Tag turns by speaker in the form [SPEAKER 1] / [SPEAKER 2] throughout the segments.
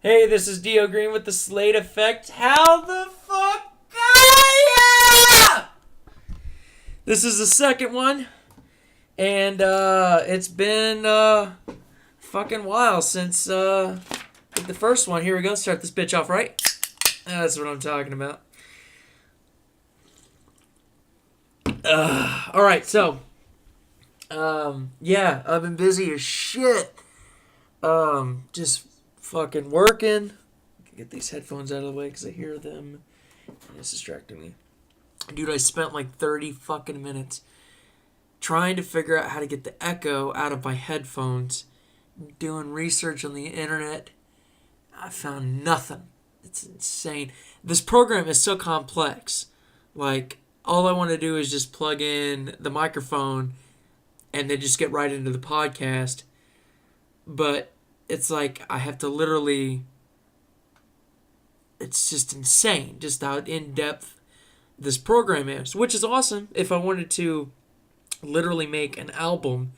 [SPEAKER 1] Hey, this is Dio Green with the Slayde Effect. How the fuck are ya? This is the second one, and it's been fucking while since the first one. Here we go. Start this bitch off right. That's what I'm talking about. All right, so yeah, I've been busy as shit. Just fucking working. Get these headphones out of the way because I hear them and it's distracting me. Dude, I spent like 30 fucking minutes trying to figure out how to get the echo out of my headphones, doing research on the internet. I found nothing. It's insane. This program is so complex. Like, all I want to do is just plug in the microphone and then just get right into the podcast. But it's like I have to literally... It's just insane just how in-depth this program is, which is awesome if I wanted to literally make an album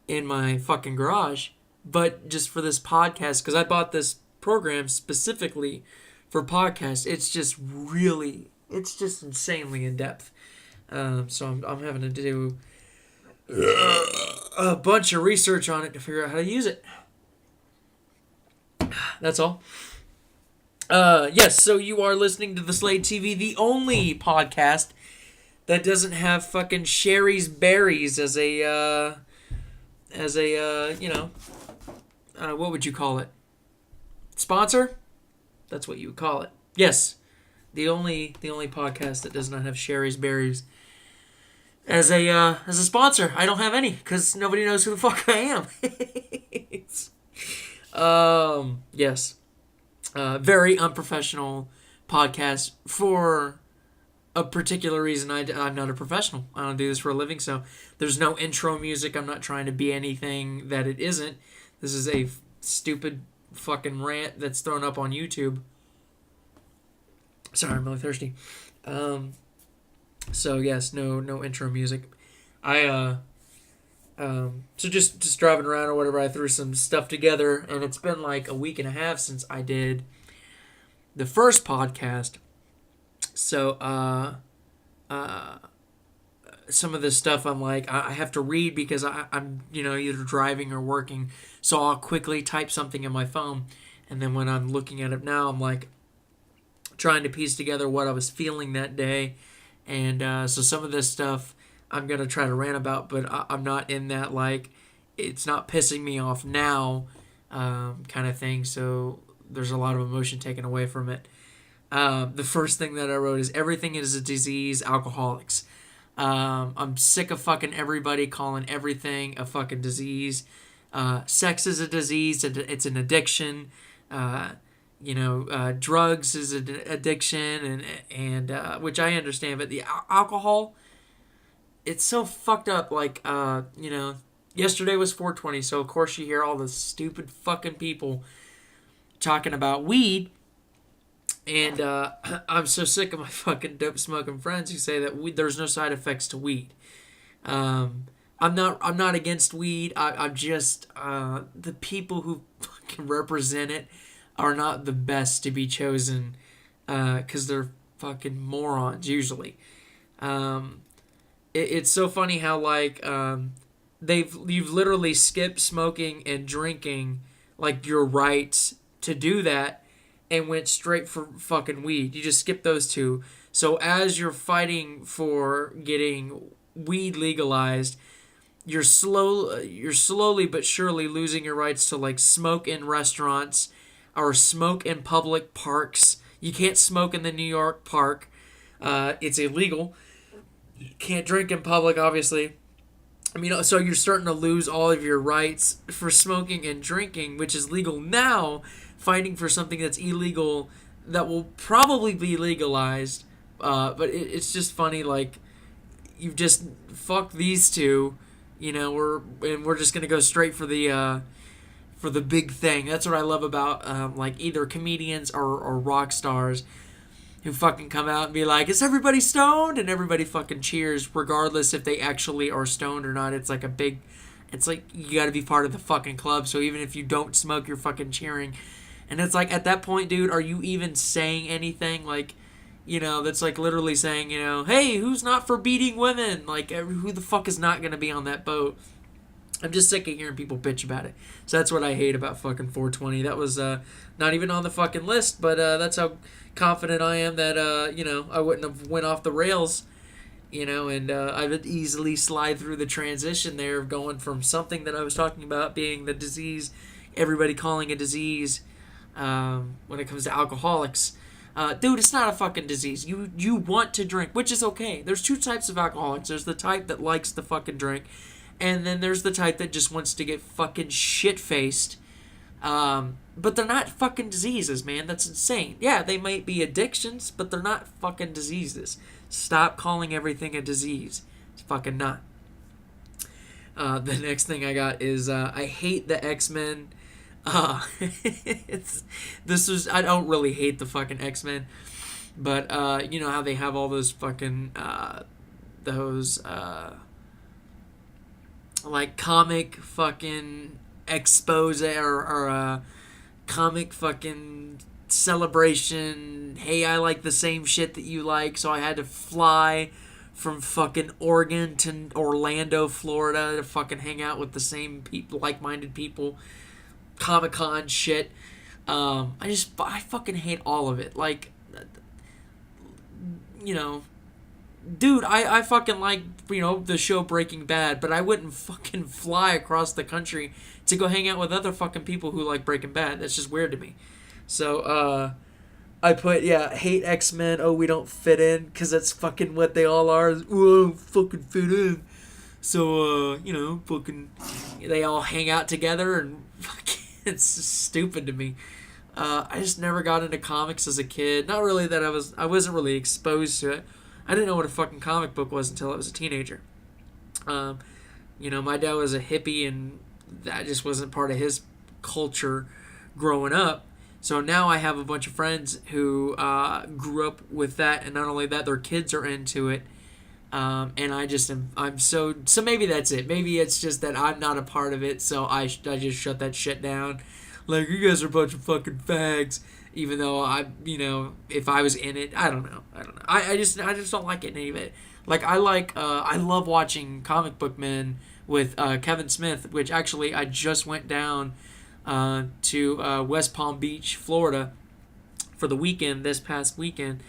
[SPEAKER 1] in my fucking garage. But just for this podcast, because I bought this program specifically for podcasts, it's just insanely in-depth. So I'm having to do a bunch of research on it to figure out how to use it. That's all. Yes, so you are listening to the SlaydeTV, the only podcast that doesn't have fucking Sherry's Berries as a what would you call it? Sponsor? That's what you would call it. Yes, the only podcast that does not have Sherry's Berries as a sponsor. I don't have any because nobody knows who the fuck I am. Yes. Very unprofessional podcast for a particular reason. I'm not a professional. I don't do this for a living, so there's no intro music. I'm not trying to be anything that it isn't. This is a stupid fucking rant that's thrown up on YouTube. Sorry, I'm really thirsty. So yes, no intro music. So just driving around or whatever, I threw some stuff together, and it's been like a week and a half since I did the first podcast. So, some of this stuff I'm like, I have to read because I'm, either driving or working. So I'll quickly type something in my phone, and then when I'm looking at it now, I'm like trying to piece together what I was feeling that day. And so some of this stuff I'm going to try to rant about, but I'm not in that, like, it's not pissing me off now kind of thing, so there's a lot of emotion taken away from it. The first thing that I wrote is, everything is a disease, alcoholics. I'm sick of fucking everybody calling everything a fucking disease. Sex is a disease, it's an addiction. Drugs is an addiction, and which I understand, but the alcohol... It's so fucked up, like, yesterday was 420, so of course you hear all the stupid fucking people talking about weed, and I'm so sick of my fucking dope-smoking friends who say that there's no side effects to weed. I'm not against weed. I'm just, the people who fucking represent it are not the best to be chosen, because they're fucking morons, usually. It's so funny how, like, you've literally skipped smoking and drinking, like, your rights to do that, and went straight for fucking weed. You just skip those two. So as you're fighting for getting weed legalized, you're slowly but surely losing your rights to, like, smoke in restaurants or smoke in public parks. You can't smoke in the New York park. It's illegal. You can't drink in public, obviously. I mean, so you're starting to lose all of your rights for smoking and drinking, which is legal now, fighting for something that's illegal that will probably be legalized. But it's just funny, like, you've just fucked these two, we're just going to go straight for the big thing. That's what I love about, like, either comedians or rock stars who fucking come out and be like, is everybody stoned? And everybody fucking cheers, regardless if they actually are stoned or not. It's like you gotta be part of the fucking club, so even if you don't smoke, you're fucking cheering. And it's like, at that point, dude, are you even saying anything? Like, that's like literally saying, hey, who's not for beating women? Like, who the fuck is not going to be on that boat? I'm just sick of hearing people bitch about it. So that's what I hate about fucking 420. That was not even on the fucking list, but that's how confident I am that, I wouldn't have went off the rails, and I would easily slide through the transition there of going from something that I was talking about being the disease, everybody calling a disease when it comes to alcoholics. Dude, it's not a fucking disease. You want to drink, which is okay. There's two types of alcoholics. There's the type that likes to fucking drink, and then there's the type that just wants to get fucking shit-faced. But they're not fucking diseases, man. That's insane. Yeah, they might be addictions, but they're not fucking diseases. Stop calling everything a disease. It's fucking not. The next thing I got is I hate the X-Men. I don't really hate the fucking X-Men, but you know how they have all those fucking like comic fucking expose or comic fucking celebration. Hey, I like the same shit that you like, so I had to fly from fucking Oregon to Orlando, Florida to fucking hang out with the same people, like-minded people. Comic-Con shit. I fucking hate all of it. Like, dude, I fucking like, the show Breaking Bad, but I wouldn't fucking fly across the country to go hang out with other fucking people who like Breaking Bad. That's just weird to me. So, I put, hate X-Men, we don't fit in, because that's fucking what they all are. Don't fucking fit in. So, fucking, they all hang out together, and fucking, it's stupid to me. I just never got into comics as a kid. Not really that I wasn't really exposed to it. I didn't know what a fucking comic book was until I was a teenager. My dad was a hippie, and that just wasn't part of his culture growing up. So now I have a bunch of friends who grew up with that, and not only that, their kids are into it. And I'm so maybe that's it. Maybe it's just that I'm not a part of it, so I just shut that shit down. Like, you guys are a bunch of fucking fags. Even though if I was in it, I don't know. I just don't like it any of it. Like, I love watching Comic Book Men with Kevin Smith, which actually I just went down to West Palm Beach, Florida, for the weekend, this past weekend,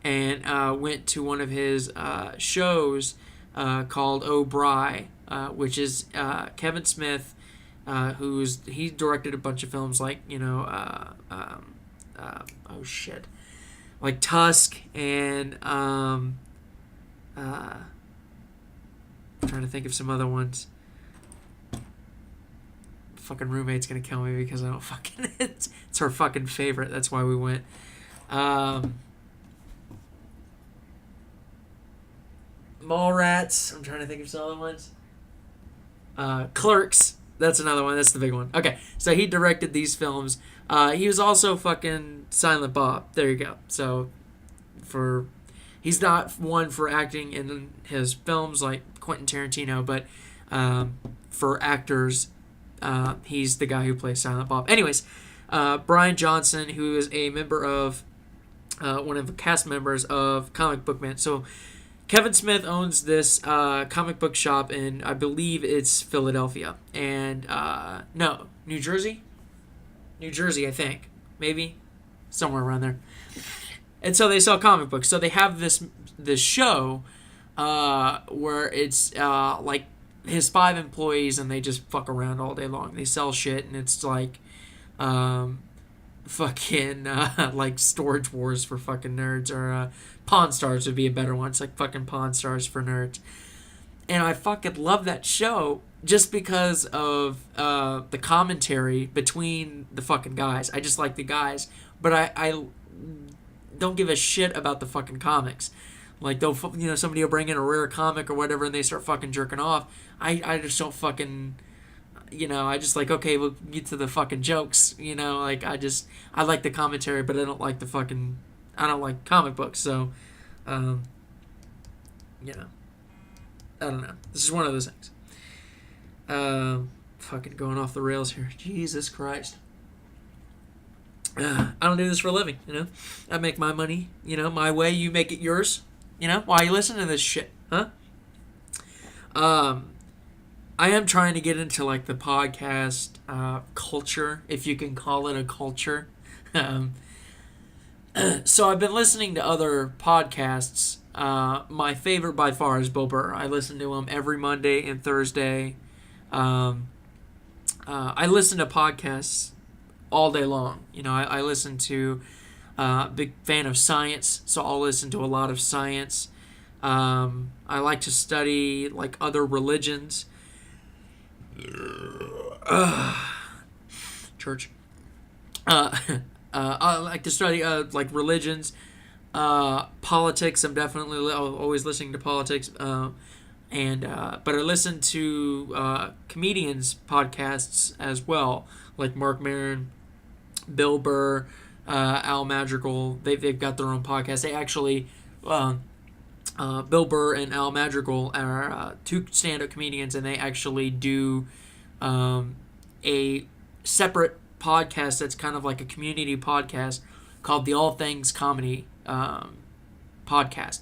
[SPEAKER 1] and went to one of his shows called O'Bry, which is Kevin Smith, he directed a bunch of films like, like Tusk and I'm trying to think of some other ones. Fucking roommate's gonna kill me because I don't fucking it's her fucking favorite. That's why we went. Mallrats. I'm trying to think of some other ones. Clerks. That's another one. That's the big one. Okay, so he directed these films. He was also fucking Silent Bob. There you go. So, he's not one for acting in his films like Quentin Tarantino, but for actors, he's the guy who plays Silent Bob. Anyways, Brian Johnson, who is a member of one of the cast members of Comic Book Man. So, Kevin Smith owns this comic book shop in, I believe it's Philadelphia. And, no, New Jersey? New Jersey, I think. Maybe. Somewhere around there. And so they sell comic books. So they have this show where it's like his 5 employees and they just fuck around all day long. They sell shit and it's like fucking like Storage Wars for fucking nerds, or Pawn Stars would be a better one. It's like fucking Pawn Stars for nerds. And I fucking love that show just because of the commentary between the fucking guys. I just like the guys, but I don't give a shit about the fucking comics. Like, they'll, somebody will bring in a rare comic or whatever and they start fucking jerking off. I just don't fucking, I just like, okay, we'll get to the fucking jokes, like, I like the commentary, but I don't like I don't like comic books, so, I don't know. This is one of those things. Fucking going off the rails here. Jesus Christ. I don't do this for a living, you know. I make my money, you know, my way. You make it yours, you know. Why are you listening to this shit, huh? Um, I am trying to get into like the podcast culture, if you can call it a culture. Um, so I've been listening to other podcasts. My favorite by far is Bill Burr. I listen to him every Monday and Thursday. Um, I listen to podcasts all day long. You know, I listen to big fan of science, so I'll listen to a lot of science. I like to study like other religions. Church. Uh, I like to study like religions, politics. I'm definitely always listening to politics. But I listen to comedians podcasts as well, like Mark Maron, Bill Burr, Al Madrigal. They've got their own podcast. They actually. Bill Burr and Al Madrigal are two stand-up comedians, and they actually do a separate podcast that's kind of like a community podcast called the All Things Comedy podcast.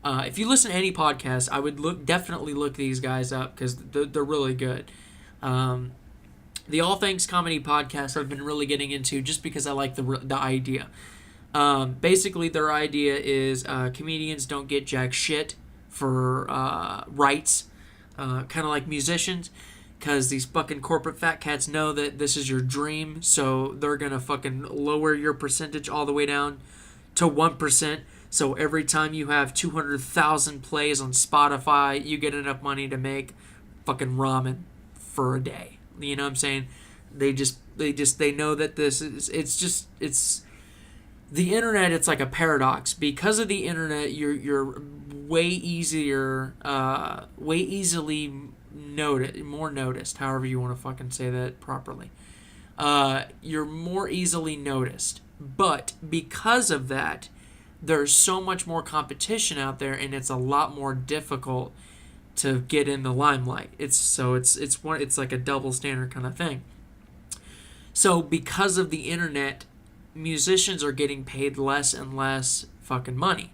[SPEAKER 1] If you listen to any podcast, I would definitely look these guys up because they're really good. The All Things Comedy podcast I've been really getting into just because I like the idea. Basically, their idea is comedians don't get jack shit for rights, kind of like musicians, because these fucking corporate fat cats know that this is your dream, so they're gonna fucking lower your percentage all the way down to 1%. So every time you have 200,000 plays on Spotify, you get enough money to make fucking ramen for a day. You know what I'm saying? They know that this is it's the internet. It's like a paradox. Because of the internet, you're way easily noticed, however you want to fucking say that properly. You're more easily noticed, but because of that, there's so much more competition out there, and it's a lot more difficult to get in the limelight. It's like a double standard kind of thing. So because of the internet, musicians are getting paid less and less fucking money.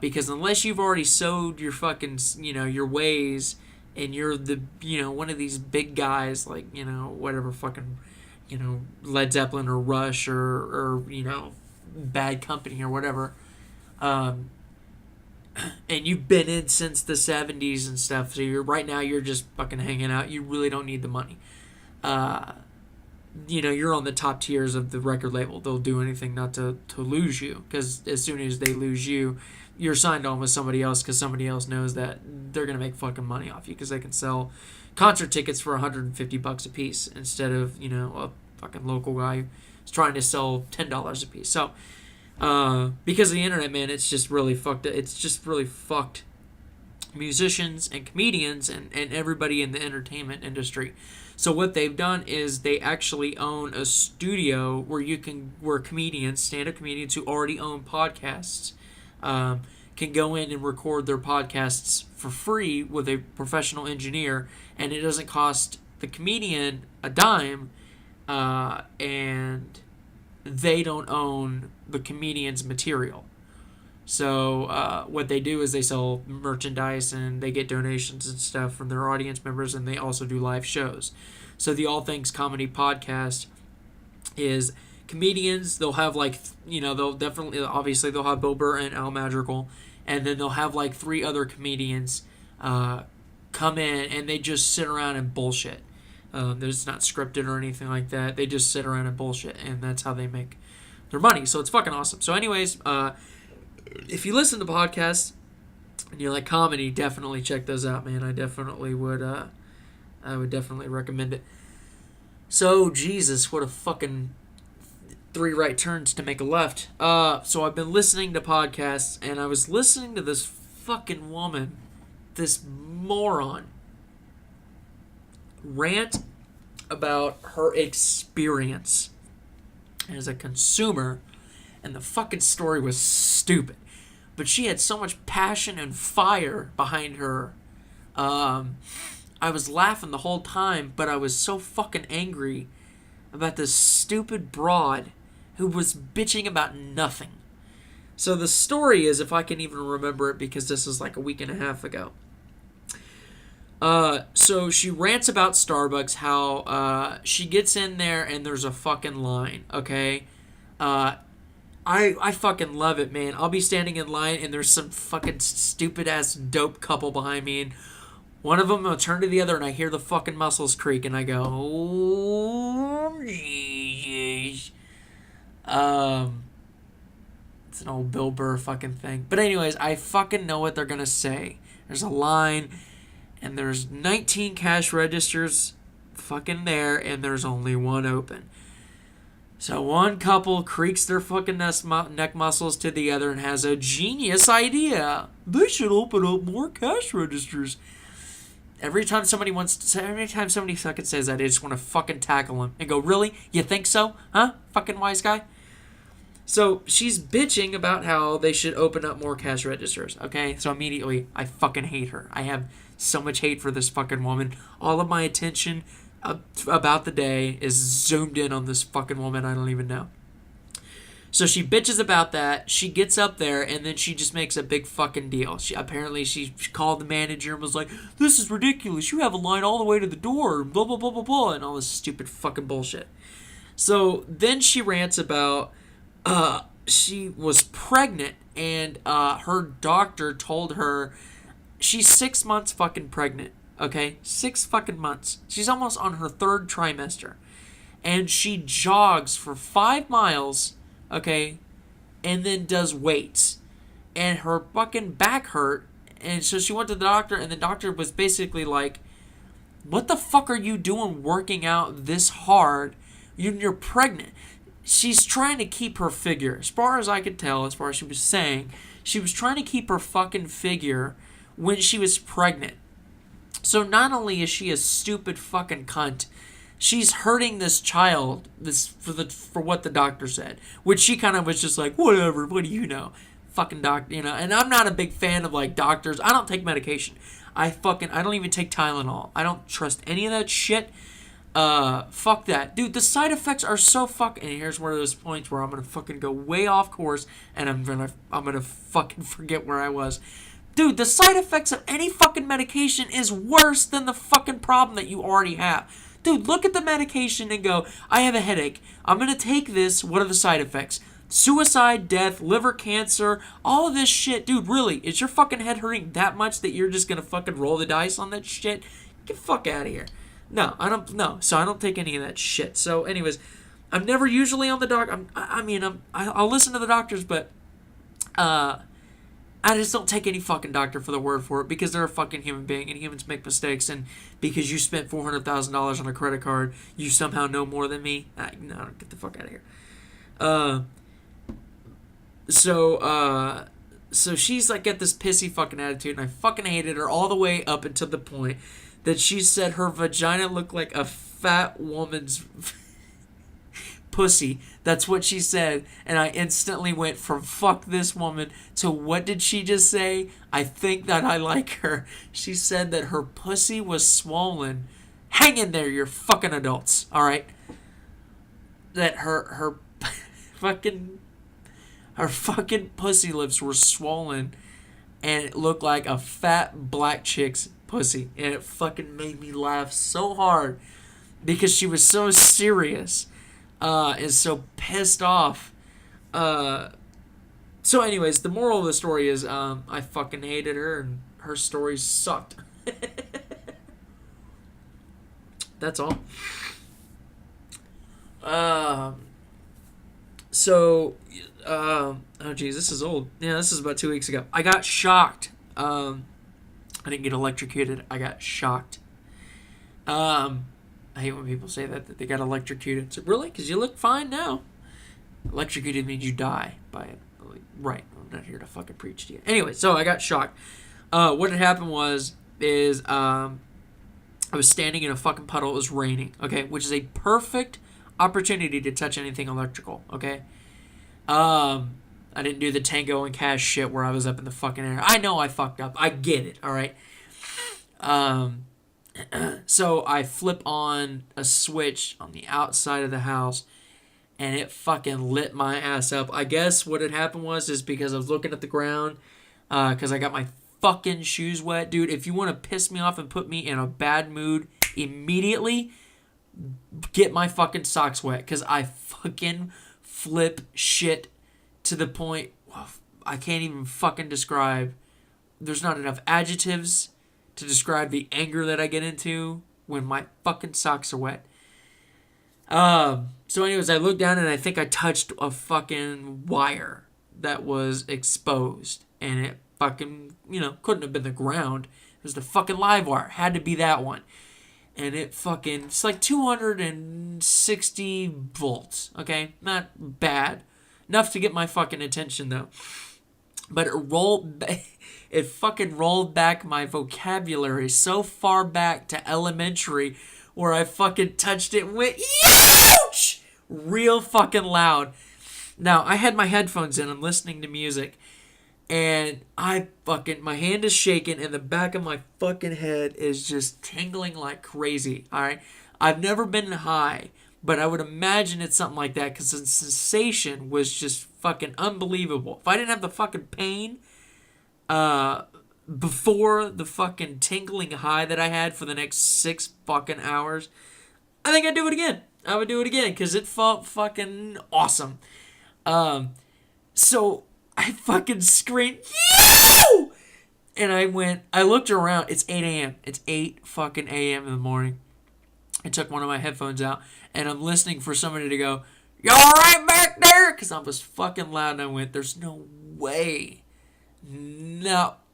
[SPEAKER 1] Because unless you've already sowed your fucking, your ways, and you're one of these big guys like, whatever fucking, Led Zeppelin or Rush or Bad Company or whatever, and you've been in since the 70s and stuff, so you're just fucking hanging out. You really don't need the money. You're on the top tiers of the record label. They'll do anything not to lose you, because as soon as they lose you, you're signed on with somebody else, because somebody else knows that they're going to make fucking money off you, because they can sell concert tickets for $150 a piece instead of, a fucking local guy who's trying to sell $10 a piece. So, because of the internet, man, it's just really fucked. It's just really fucked musicians and comedians and everybody in the entertainment industry. So what they've done is they actually own a studio where comedians, stand-up comedians who already own podcasts, can go in and record their podcasts for free with a professional engineer, and it doesn't cost the comedian a dime, and they don't own the comedian's material. So what they do is they sell merchandise, and they get donations and stuff from their audience members, and they also do live shows. So the All Things Comedy podcast is comedians. They'll have they'll have Bill Burr and Al Madrigal, and then they'll have like 3 other comedians come in, and they just sit around and bullshit. It's not scripted or anything like that. They just sit around and bullshit, and that's how they make their money. So it's fucking awesome. So anyways, if you listen to podcasts and you like comedy, definitely check those out, man. I definitely would. I would definitely recommend it. So Jesus, what a fucking 3 right turns to make a left. So I've been listening to podcasts, and I was listening to this fucking woman, this moron, rant about her experience as a consumer, and the fucking story was stupid. But she had so much passion and fire behind her. I was laughing the whole time, but I was so fucking angry about this stupid broad who was bitching about nothing. So the story is, if I can even remember it, because this is like a week and a half ago. So she rants about Starbucks, how she gets in there and there's a fucking line, okay? I fucking love it, man. I'll be standing in line and there's some fucking stupid ass dope couple behind me, and one of them will turn to the other and I hear the fucking muscles creak and I go, oh, Jesus. It's an old Bill Burr fucking thing. But anyways, I fucking know what they're gonna say. There's a line and there's 19 cash registers fucking there and there's only one open. So one couple creaks their fucking neck muscles to the other and has a genius idea. They should open up more cash registers. Every time somebody fucking says that, I just want to fucking tackle them and go, really? You think so? Huh? Fucking wise guy? So she's bitching about how they should open up more cash registers, okay? So immediately, I fucking hate her. I have so much hate for this fucking woman. All of my attention about the day is zoomed in on this fucking woman I don't even know. So she bitches about that. She gets up there and then she just makes a big fucking deal. She called the manager and was like, this is ridiculous. You have a line all the way to the door, blah, blah, blah, blah, blah, and all this stupid fucking bullshit. So then she rants about she was pregnant and her doctor told her she's 6 months fucking pregnant. Okay, 6 fucking months. She's almost on her 3rd trimester. And she jogs for 5 miles, okay, and then does weights. And her fucking back hurt. And so she went to the doctor, and the doctor was basically like, what the fuck are you doing working out this hard? You're pregnant. She's trying to keep her figure. As far as I could tell, as far as she was saying, she was trying to keep her fucking figure when she was pregnant. So not only is she a stupid fucking cunt, she's hurting this child for what the doctor said, which she kind of was just like, whatever, what do you know? Fucking doctor, you know. And I'm not a big fan of like doctors. I don't take medication. I don't even take Tylenol. I don't trust any of that shit. Fuck that. Dude, the side effects are so fucking... And here's one of those points where I'm gonna fucking go way off course and I'm gonna fucking forget where I was. Dude, the side effects of any fucking medication is worse than the fucking problem that you already have. Dude, look at the medication and go, I have a headache. I'm gonna take this. What are the side effects? Suicide, death, liver cancer, all of this shit. Dude, really, is your fucking head hurting that much that you're just gonna fucking roll the dice on that shit? Get the fuck out of here. No, I don't. No, so I don't take any of that shit. So, anyways, I'm never usually on the doc. I'll listen to the doctors, but I just don't take any fucking doctor for the word for it because they're a fucking human being and humans make mistakes, and because you spent $400,000 on a credit card, you somehow know more than me. No, get the fuck out of here. So she's like got this pissy fucking attitude, and I fucking hated her all the way up until the point that she said her vagina looked like a fat woman's pussy. That's what she said, and I instantly went from fuck this woman to what did she just say? I think that I like her. She said that her pussy was swollen. Hang in there, you're fucking adults, alright? That her fucking pussy lips were swollen and it looked like a fat black chick's pussy, and it fucking made me laugh so hard because she was so serious. Is so pissed off. So anyways, the moral of the story is I fucking hated her and her story sucked. That's all. Oh geez, this is old. Yeah, this is about 2 weeks ago. I got shocked. I didn't get electrocuted. I got shocked. I hate when people say that they got electrocuted. So really? Because you look fine now. Electrocuted means you die by it. Right. I'm not here to fucking preach to you. Anyway, so I got shocked. What had happened was I was standing in a fucking puddle. It was raining. Okay, which is a perfect opportunity to touch anything electrical. Okay. I didn't do the Tango and Cash shit where I was up in the fucking air. I know I fucked up. I get it. All right. So I flip on a switch on the outside of the house, and it fucking lit my ass up. I guess what had happened is because I was looking at the ground, because I got my fucking shoes wet. Dude, if you want to piss me off and put me in a bad mood immediately, get my fucking socks wet, because I fucking flip shit to the point I can't even fucking describe. There's not enough adjectives to describe the anger that I get into when my fucking socks are wet. So anyways, I looked down and I think I touched a fucking wire that was exposed, and it fucking, couldn't have been the ground. It was the fucking live wire. Had to be that one. And it's like 260 volts, okay? Not bad. Enough to get my fucking attention, though. But it fucking rolled back my vocabulary so far back to elementary, where I fucking touched it and went, ouch! Real fucking loud. Now, I had my headphones in, I'm listening to music, and my hand is shaking, and the back of my fucking head is just tingling like crazy, alright? I've never been high, but I would imagine it's something like that, because the sensation was just fucking unbelievable. If I didn't have the fucking pain, before the fucking tingling high that I had for the next 6 fucking hours, I think I'd do it again. I would do it again, because it felt fucking awesome. So I fucking screamed, "Yo!" And I looked around. It's 8 a.m. It's 8 fucking a.m. in the morning. I took one of my headphones out, and I'm listening for somebody to go, "You alright back there?" Because I was fucking loud, and I went, there's no way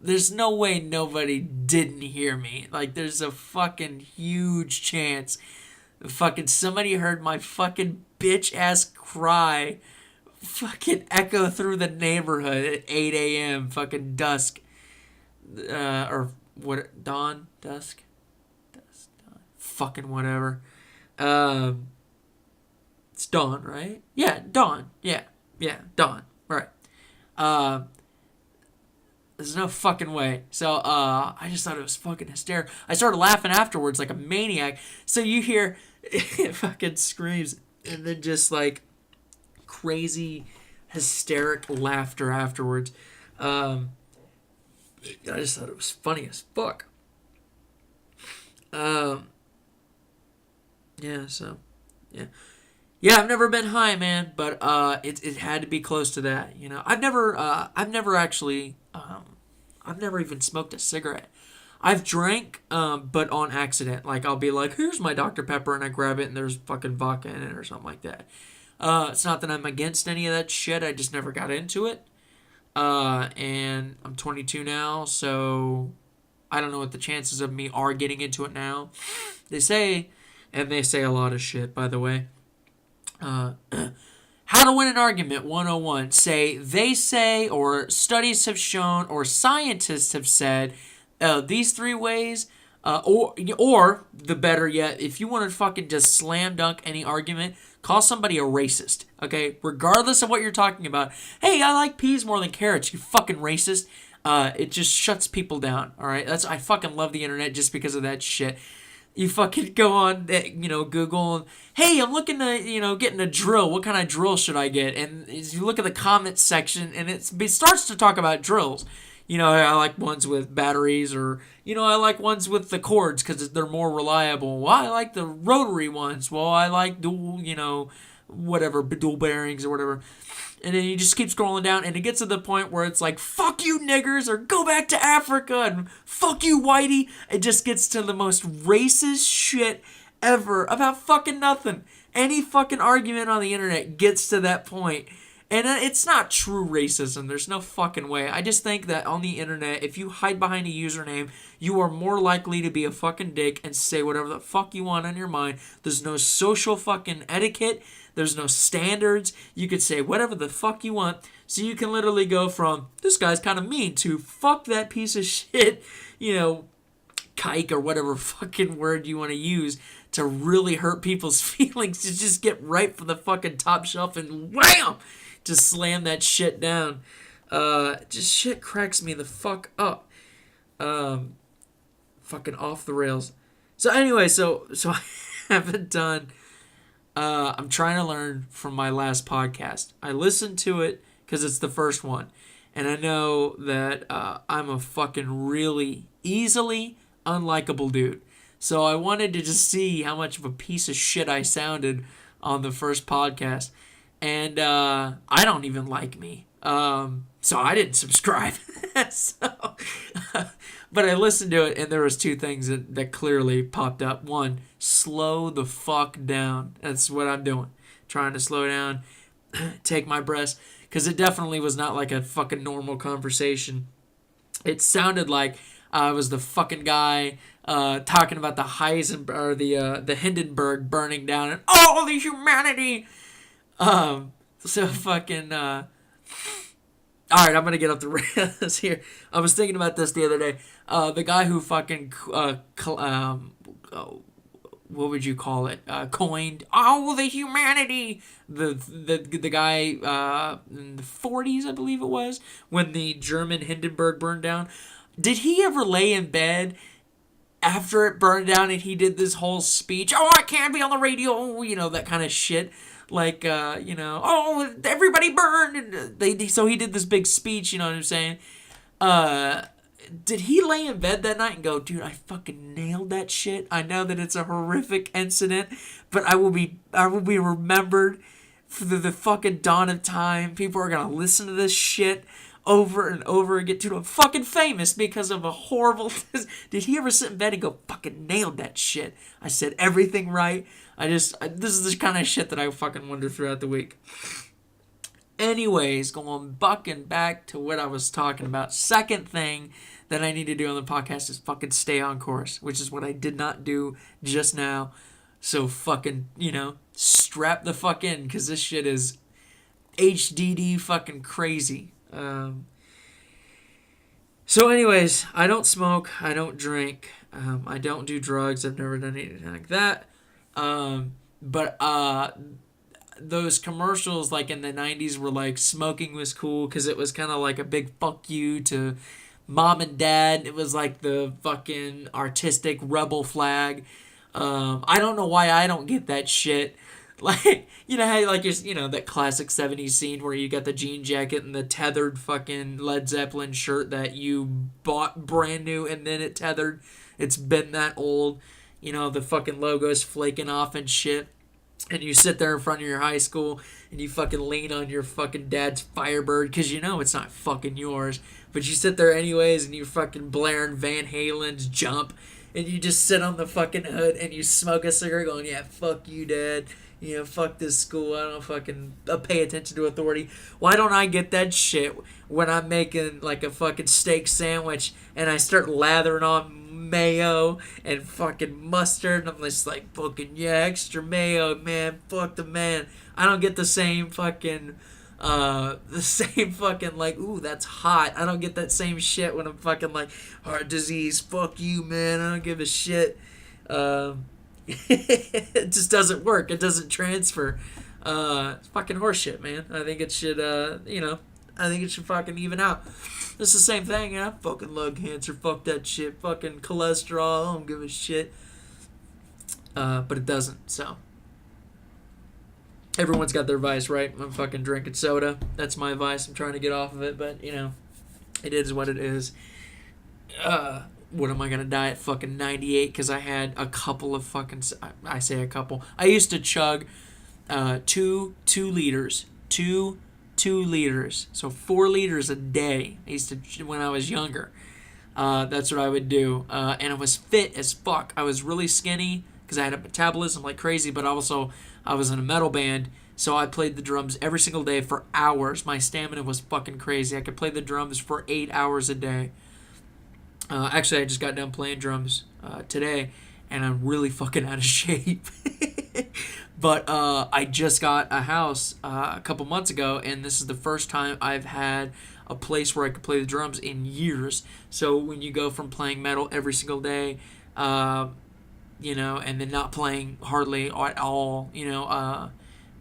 [SPEAKER 1] nobody didn't hear me. Like, there's a fucking huge chance fucking somebody heard my fucking bitch ass cry fucking echo through the neighborhood at 8 a.m. fucking dusk. Or what? Dawn? Dusk? Dawn. Fucking whatever. It's dawn, right? Yeah, dawn. Yeah, dawn. Right. There's no fucking way. So, I just thought it was fucking hysterical. I started laughing afterwards like a maniac. So you hear it fucking screams, and then just like crazy hysteric laughter afterwards. I just thought it was funny as fuck. Yeah, so yeah. Yeah, I've never been high, man, but it had to be close to that, I've never even smoked a cigarette. I've drank, but on accident. Like, I'll be like, here's my Dr. Pepper, and I grab it, and there's fucking vodka in it or something like that. It's not that I'm against any of that shit. I just never got into it. And I'm 22 now, so I don't know what the chances of me are getting into it now. They say a lot of shit, by the way. How to win an argument 101. They say, or studies have shown, or scientists have said, these 3 ways, or the better yet, if you want to fucking just slam dunk any argument, call somebody a racist, okay? Regardless of what you're talking about. Hey, I like peas more than carrots, you fucking racist. It just shuts people down, alright? I fucking love the internet just because of that shit. You fucking go on, Google, and, hey, I'm looking to, getting a drill. What kind of drill should I get? And you look at the comments section, and it starts to talk about drills. I like ones with batteries, or, I like ones with the cords because they're more reliable. Well, I like the rotary ones. Well, I like dual bearings or whatever. And then you just keep scrolling down, and it gets to the point where it's like, fuck you niggers, or go back to Africa, and fuck you whitey. It just gets to the most racist shit ever about fucking nothing. Any fucking argument on the internet gets to that point. And it's not true racism. There's no fucking way. I just think that on the internet, if you hide behind a username, you are more likely to be a fucking dick and say whatever the fuck you want on your mind. There's no social fucking etiquette. There's no standards. You could say whatever the fuck you want. So you can literally go from, this guy's kind of mean, to fuck that piece of shit, kike or whatever fucking word you want to use to really hurt people's feelings. To just get right for the fucking top shelf and wham! Just slam that shit down. Just shit cracks me the fuck up. Fucking off the rails. So anyway, so I haven't done I'm trying to learn from my last podcast. I listened to it because it's the first one. And I know that I'm a fucking really easily unlikable dude. So I wanted to just see how much of a piece of shit I sounded on the first podcast. And I don't even like me. So I didn't subscribe. so, but I listened to it, and there was two things that clearly popped up. One, slow the fuck down. That's what I'm doing. Trying to slow down, take my breaths. Because it definitely was not like a fucking normal conversation. It sounded like I was the fucking guy talking about the or the Hindenburg burning down and all the humanity. So fucking. All right, I'm gonna get up the rails here. I was thinking about this the other day. The guy who fucking what would you call it? Coined all the humanity. The guy in the 40s, I believe it was, when the German Hindenburg burned down. Did he ever lay in bed after it burned down and he did this whole speech? Oh, I can't be on the radio, that kind of shit. Like, oh, everybody burned. And so he did this big speech, you know what I'm saying? Did he lay in bed that night and go, dude, I fucking nailed that shit. I know that it's a horrific incident, but I will be remembered for the fucking dawn of time. People are gonna listen to this shit over and over again. Dude, I'm fucking famous because of a horrible... Did he ever sit in bed and go, fucking nailed that shit? I said everything right. This is the kind of shit that I fucking wonder throughout the week. Anyways, going bucking back to what I was talking about. Second thing that I need to do on the podcast is fucking stay on course, which is what I did not do just now. So fucking, strap the fuck in, because this shit is HDD fucking crazy. So anyways, I don't smoke, I don't drink, I don't do drugs, I've never done anything like that. But those commercials like in the 90s were like smoking was cool because it was kind of like a big fuck you to mom and dad. It was like the fucking artistic rebel flag. I don't know why I don't get that shit. Like, how like that classic 70s scene where you got the jean jacket and the tethered fucking Led Zeppelin shirt that you bought brand new and then it tethered. It's been that old. The fucking logo's flaking off and shit. And you sit there in front of your high school and you fucking lean on your fucking dad's Firebird because it's not fucking yours. But you sit there anyways and you fucking blaring Van Halen's Jump. And you just sit on the fucking hood and you smoke a cigarette going, yeah, fuck you, Dad. Fuck this school. I don't fucking pay attention to authority. Why don't I get that shit when I'm making like a fucking steak sandwich and I start lathering on mayo and fucking mustard and I'm just like, fucking yeah, extra mayo, man. Fuck the man. I don't get the same fucking like, ooh, that's hot. I don't get that same shit when I'm fucking like, heart disease. Fuck you, man. I don't give a shit. It just doesn't work. It doesn't transfer. It's fucking horseshit, man. I think it should, I think it should fucking even out. It's the same thing, fucking lung cancer. Fuck that shit. Fucking cholesterol. I don't give a shit. But it doesn't, so. Everyone's got their vice, right? I'm fucking drinking soda. That's my vice. I'm trying to get off of it, but, it is what it is. What am I gonna die at fucking 98 because I had a couple of fucking... I say a couple. I used to chug 2 liters. 2 liters. So 4 liters a day. I used to, when I was younger. That's what I would do. And I was fit as fuck. I was really skinny because I had a metabolism like crazy, but also I was in a metal band. So I played the drums every single day for hours. My stamina was fucking crazy. I could play the drums for 8 hours a day. Actually, I just got done playing drums today, and I'm really fucking out of shape. But I just got a house a couple months ago, and this is the first time I've had a place where I could play the drums in years. So when you go from playing metal every single day, and then not playing hardly at all,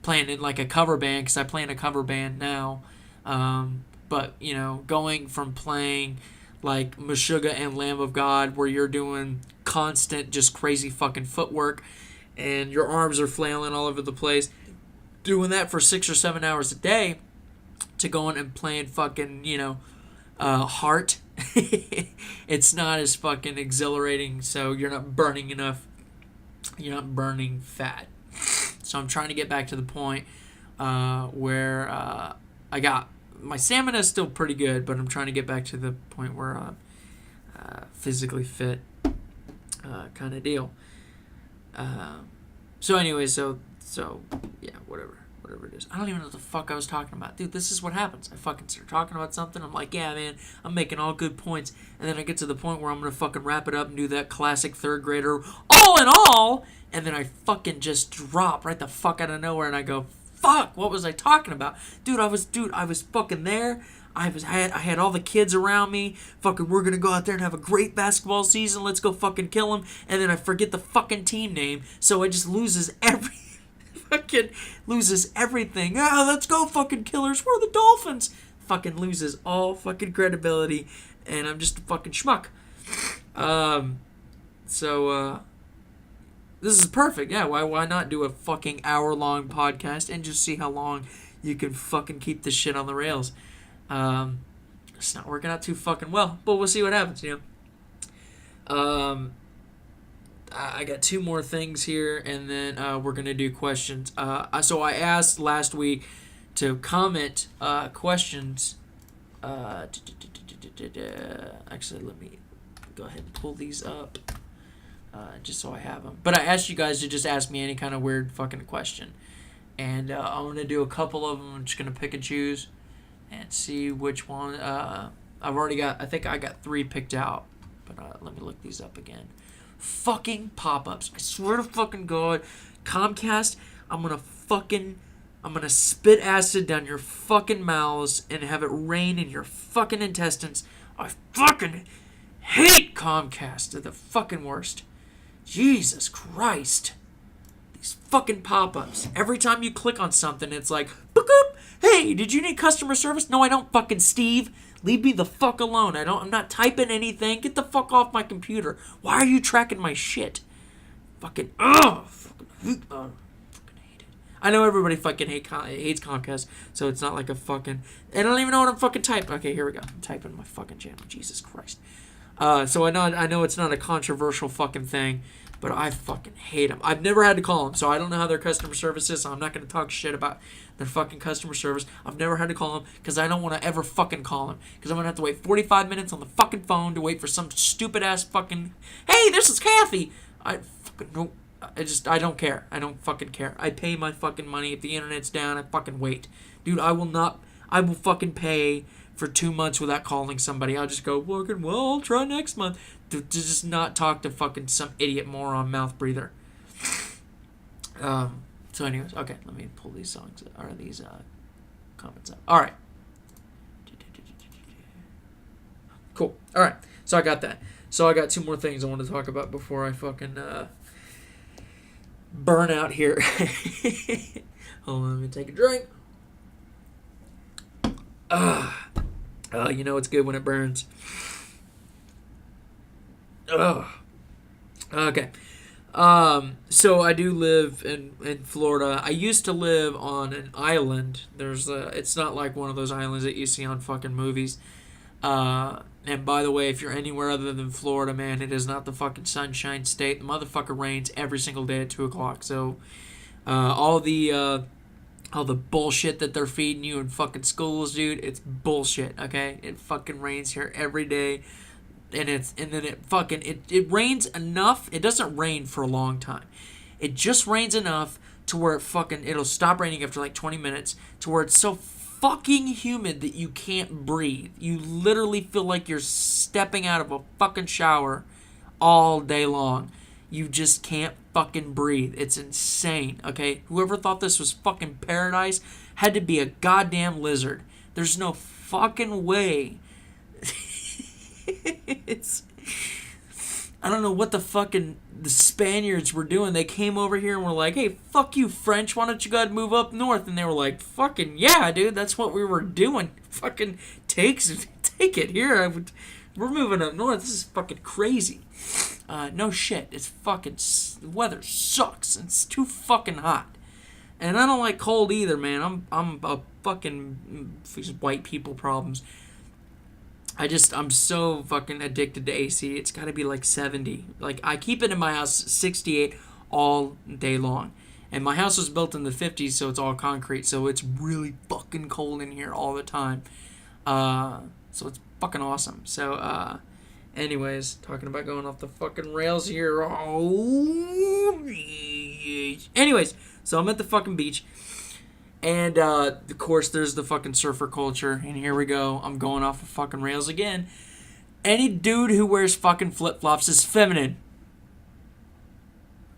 [SPEAKER 1] playing in like a cover band, because I play in a cover band now, but, going from playing like Meshuggah and Lamb of God, where you're doing constant, just crazy fucking footwork, and your arms are flailing all over the place. Doing that for 6 or 7 hours a day to going and playing fucking, heart. It's not as fucking exhilarating, so you're not burning enough. You're not burning fat. So I'm trying to get back to the point where I got my stamina is still pretty good, but I'm trying to get back to the point where I'm physically fit, kind of deal. So anyway, so yeah, whatever it is. I don't even know what the fuck I was talking about. Dude, this is what happens. I fucking start talking about something. I'm like, yeah, man, I'm making all good points. And then I get to the point where I'm going to fucking wrap it up and do that classic third grader, all in all. And then I fucking just drop right the fuck out of nowhere. And I go, fuck, what was I talking about? Dude, I was fucking there. I had all the kids around me. Fucking, we're going to go out there and have a great basketball season. Let's go fucking kill them. And then I forget the fucking team name. So it just loses fucking loses everything. Ah, let's go fucking killers. We're the Dolphins. Fucking loses all fucking credibility, and I'm just a fucking schmuck. So this is perfect. Yeah, why not do a fucking hour-long podcast and just see how long you can fucking keep this shit on the rails? It's not working out too fucking well, but we'll see what happens, I got 2 more things here, and then we're going to do questions. So I asked last week to comment questions. Actually, let me go ahead and pull these up just so I have them. But I asked you guys to just ask me any kind of weird fucking question. And I'm going to do a couple of them. I'm just going to pick and choose and see which one. I think I got 3 picked out. But let me look these up again. Fucking pop-ups. I swear to fucking God, Comcast, I'm gonna spit acid down your fucking mouths and have it rain in your fucking intestines. I fucking hate Comcast. They're the fucking worst. Jesus Christ. These fucking pop-ups. Every time you click on something, it's like, boop, hey, did you need customer service? No, I don't, fucking Steve. Leave me the fuck alone. I'm not typing anything. Get the fuck off my computer. Why are you tracking my shit? Fucking hate it. I know everybody fucking hates Comcast, so it's not like a fucking. I don't even know what I'm fucking typing. Okay, here we go. I'm typing my fucking channel. Jesus Christ. So I know it's not a controversial fucking thing, but I fucking hate them. I've never had to call them, so I don't know how their customer service is. So I'm not going to talk shit about their fucking customer service. I've never had to call them because I don't want to ever fucking call them because I'm going to have to wait 45 minutes on the fucking phone to wait for some stupid ass fucking, hey, this is Kathy. I fucking don't. I don't care. I don't fucking care. I pay my fucking money. If the internet's down, I fucking wait. Dude, I will fucking pay for 2 months without calling somebody. I'll just go, well, I'll try next month. To just not talk to fucking some idiot moron mouth breather. So anyways, okay, let me pull these songs, or these comments up. Alright. Cool. Alright, so I got that. So I got 2 more things I want to talk about before I fucking burn out here. Hold on, let me take a drink. You know it's good when it burns. Okay. So I do live in Florida. I used to live on an island. It's not like one of those islands that you see on fucking movies. And by the way, if you're anywhere other than Florida, man, it is not the fucking Sunshine State. The motherfucker rains every single day at 2 o'clock. So, all the bullshit that they're feeding you in fucking schools, dude, it's bullshit, okay? It fucking rains here every day. And then it rains enough. It doesn't rain for a long time. It just rains enough to where it'll stop raining after like 20 minutes to where it's so fucking humid that you can't breathe. You literally feel like you're stepping out of a fucking shower all day long. You just can't fucking breathe. It's insane, okay? Whoever thought this was fucking paradise had to be a goddamn lizard. There's no fucking way. I don't know what the Spaniards were doing. They came over here and were like, hey, fuck you, French. Why don't you go ahead and move up north? And they were like, fucking yeah, dude. That's what we were doing. Fucking take it here. We're moving up north. This is fucking crazy. No shit. It's fucking... The weather sucks. It's too fucking hot. And I don't like cold either, man. I'm a fucking... white people problems. I'm so fucking addicted to AC. It's gotta be like 70. Like, I keep it in my house 68 all day long. And my house was built in the 50s, so it's all concrete. So it's really fucking cold in here all the time. So it's fucking awesome. So, anyways, talking about going off the fucking rails here. Oh, anyways, so I'm at the fucking beach. And, of course, there's the fucking surfer culture. And here we go. I'm going off the fucking rails again. Any dude who wears fucking flip-flops is feminine.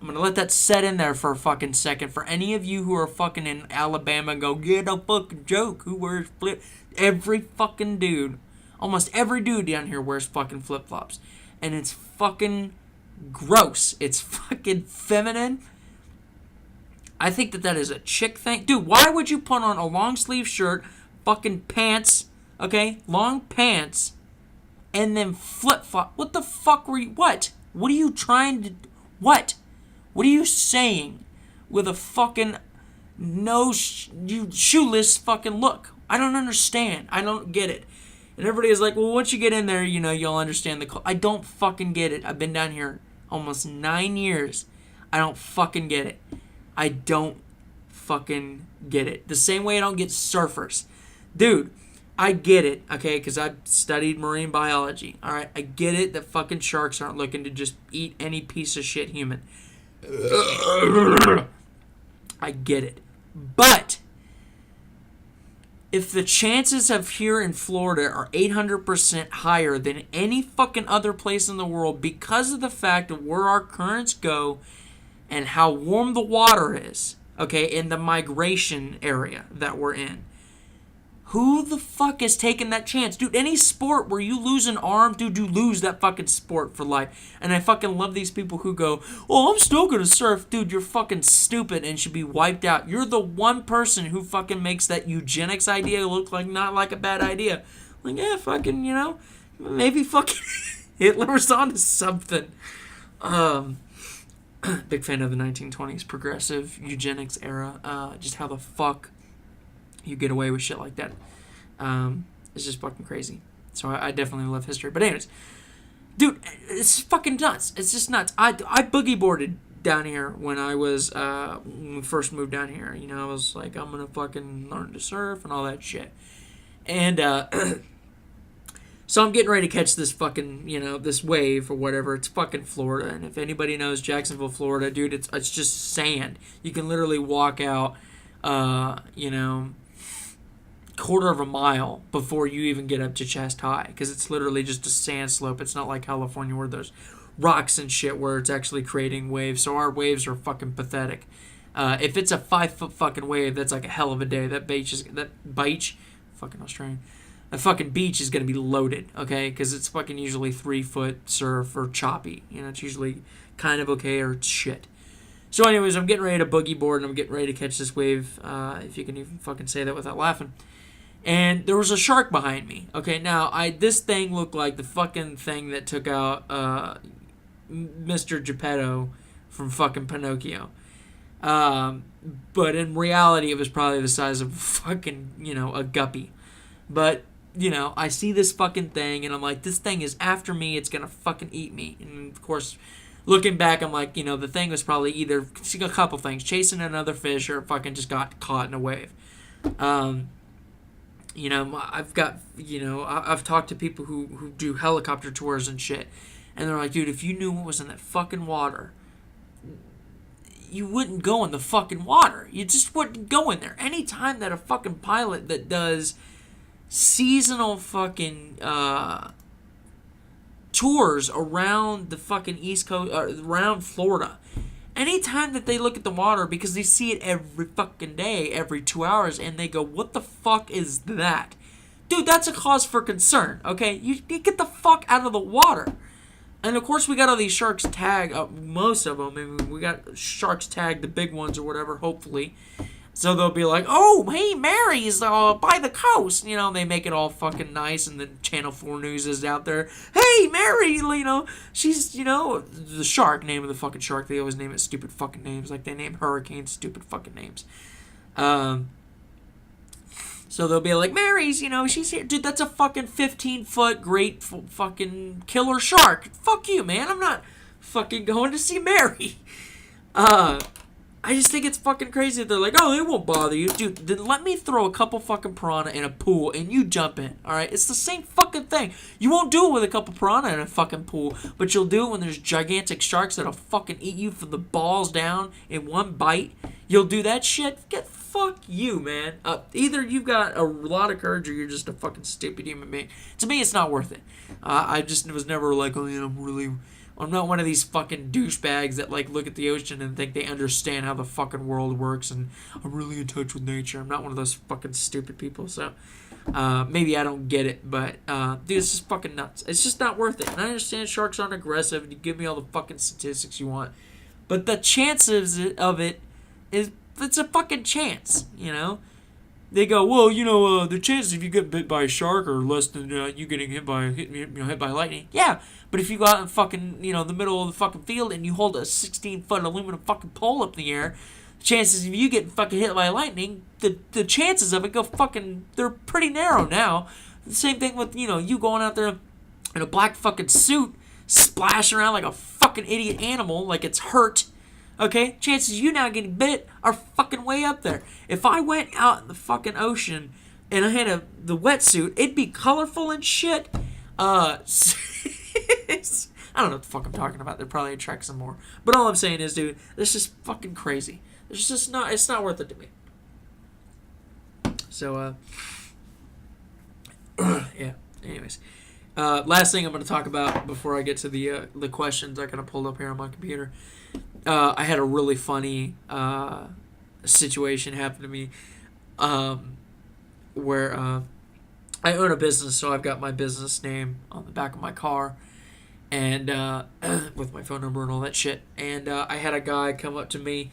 [SPEAKER 1] I'm gonna let that set in there for a fucking second. For any of you who are fucking in Alabama and go, get a fucking joke, who wears flip... Every fucking dude, almost every dude down here wears fucking flip-flops. And it's fucking gross. It's fucking feminine. I think that is a chick thing. Dude, why would you put on a long sleeve shirt, fucking pants, okay? Long pants, and then flip-flop. What the fuck were you... What? What are you trying to... What? What are you saying with a fucking shoeless fucking look? I don't understand. I don't get it. And everybody is like, well, once you get in there, you know, you'll understand the... I don't fucking get it. I've been down here almost 9 years. I don't fucking get it. I don't fucking get it. The same way I don't get surfers. Dude, I get it, okay, because I've studied marine biology. All right, I get it that fucking sharks aren't looking to just eat any piece of shit human. I get it. But if the chances of here in Florida are 800% higher than any fucking other place in the world because of the fact of where our currents go and how warm the water is, okay, in the migration area that we're in, who the fuck is taking that chance? Dude, any sport where you lose an arm, dude, you lose that fucking sport for life. And I fucking love these people who go, oh, I'm still gonna surf. Dude, you're fucking stupid and should be wiped out. You're the one person who fucking makes that eugenics idea look like not like a bad idea. Like, yeah, fucking, you know, maybe fucking Hitler was onto something. Big fan of the 1920s progressive eugenics era. Just how the fuck you get away with shit like that. It's just fucking crazy. So I definitely love history. But anyways, dude, it's fucking nuts. It's just nuts. I boogie boarded down here when I was when we first moved down here. You know, I was like, I'm gonna fucking learn to surf and all that shit. And so I'm getting ready to catch this fucking, you know, this wave or whatever. It's fucking Florida. And if anybody knows Jacksonville, Florida, dude, it's just sand. You can literally walk out, you know, quarter of a mile before you even get up to chest high, because it's literally just a sand slope. It's not like California where there's rocks and shit where it's actually creating waves. So our waves are fucking pathetic. If it's a 5-foot fucking wave, that's like a hell of a day. That beach, fucking Australian, that fucking beach is gonna be loaded, okay? Because it's fucking usually 3-foot surf or choppy. You know, it's usually kind of okay or it's shit. So anyways, I'm getting ready to boogie board and I'm getting ready to catch this wave, if you can even fucking say that without laughing. And there was a shark behind me. Okay, now, this thing looked like the fucking thing that took out Mr. Geppetto from fucking Pinocchio. But in reality, it was probably the size of fucking, you know, a guppy. But, you know, I see this fucking thing, and I'm like, this thing is after me, it's gonna fucking eat me. And, of course, looking back, I'm like, you know, the thing was probably either a couple things, chasing another fish or fucking just got caught in a wave. You know, I've talked to people who do helicopter tours and shit, and they're like, dude, if you knew what was in that fucking water, you wouldn't go in the fucking water. You just wouldn't go in there. Anytime that a fucking pilot that does seasonal fucking tours around the fucking East Coast, around Florida, anytime that they look at the water, because they see it every fucking day, every 2 hours, and they go, what the fuck is that? Dude, that's a cause for concern, okay? You get the fuck out of the water. And of course we got all these sharks tagged, most of them, I mean, we got sharks tagged, the big ones or whatever, hopefully. So they'll be like, oh, hey, Mary's by the coast. You know, they make it all fucking nice, and then Channel 4 News is out there. Hey, Mary, you know, she's, you know, the shark, name of the fucking shark. They always name it stupid fucking names. Like, they name hurricanes stupid fucking names. So they'll be like, Mary's, you know, she's here. Dude, that's a fucking 15-foot great fucking killer shark. Fuck you, man. I'm not fucking going to see Mary. I just think it's fucking crazy that they're like, oh, it won't bother you. Dude, then let me throw a couple fucking piranha in a pool and you jump in, alright? It's the same fucking thing. You won't do it with a couple piranha in a fucking pool, but you'll do it when there's gigantic sharks that'll fucking eat you from the balls down in one bite. You'll do that shit? Fuck you, man. Either you've got a lot of courage or you're just a fucking stupid human being. To me, it's not worth it. I just was never like, oh, yeah, I'm not one of these fucking douchebags that like look at the ocean and think they understand how the fucking world works and I'm really in touch with nature. I'm not one of those fucking stupid people. So maybe I don't get it, but dude, it's just fucking nuts. It's just not worth it. And I understand sharks aren't aggressive and you give me all the fucking statistics you want, but the chances of it is it's a fucking chance, you know? They go, well, you know, the chances if you get bit by a shark are less than you getting hit by lightning. Yeah, but if you go out in fucking, you know, the middle of the fucking field and you hold a 16-foot aluminum fucking pole up in the air, chances of you getting fucking hit by lightning, the chances of it go fucking, they're pretty narrow now. The same thing with, you know, you going out there in a black fucking suit, splashing around like a fucking idiot animal, like it's hurt. Okay, chances of you now getting bit are fucking way up there. If I went out in the fucking ocean and I had the wetsuit, it'd be colorful and shit. I don't know what the fuck I'm talking about. They're probably attract some more. But all I'm saying is, dude, this is fucking crazy. It's not worth it to me. So, yeah. Anyways, last thing I'm going to talk about before I get to the questions I kind of pulled up here on my computer. I had a really funny situation happen to me where I own a business, so I've got my business name on the back of my car and with my phone number and all that shit. And I had a guy come up to me,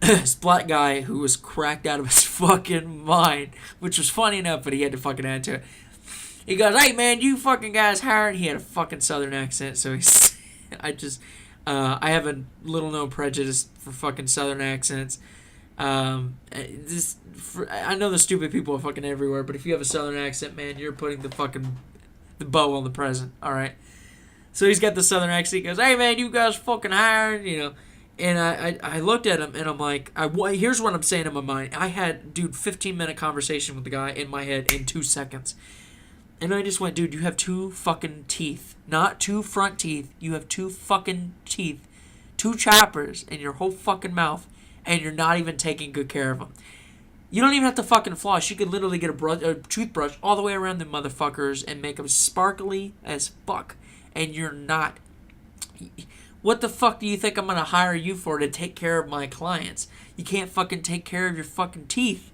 [SPEAKER 1] this black guy who was cracked out of his fucking mind, which was funny enough, but he had to fucking add to it. He goes, hey man, you fucking guys hired? He had a fucking southern accent, so I have a little known prejudice for fucking southern accents. I know the stupid people are fucking everywhere, but if you have a southern accent, man, you're putting the bow on the present, alright? So he's got the southern accent. He goes, hey man, you guys fucking hired, you know? And I looked at him and I'm like, here's what I'm saying in my mind. I had, 15-minute conversation with the guy in my head in 2 seconds. And I just went, dude, you have 2 fucking teeth. Not 2 front teeth. You have 2 fucking teeth. 2 choppers in your whole fucking mouth. And you're not even taking good care of them. You don't even have to fucking floss. You could literally get a toothbrush all the way around the motherfuckers and make them sparkly as fuck. And you're not. What the fuck do you think I'm going to hire you for to take care of my clients? You can't fucking take care of your fucking teeth.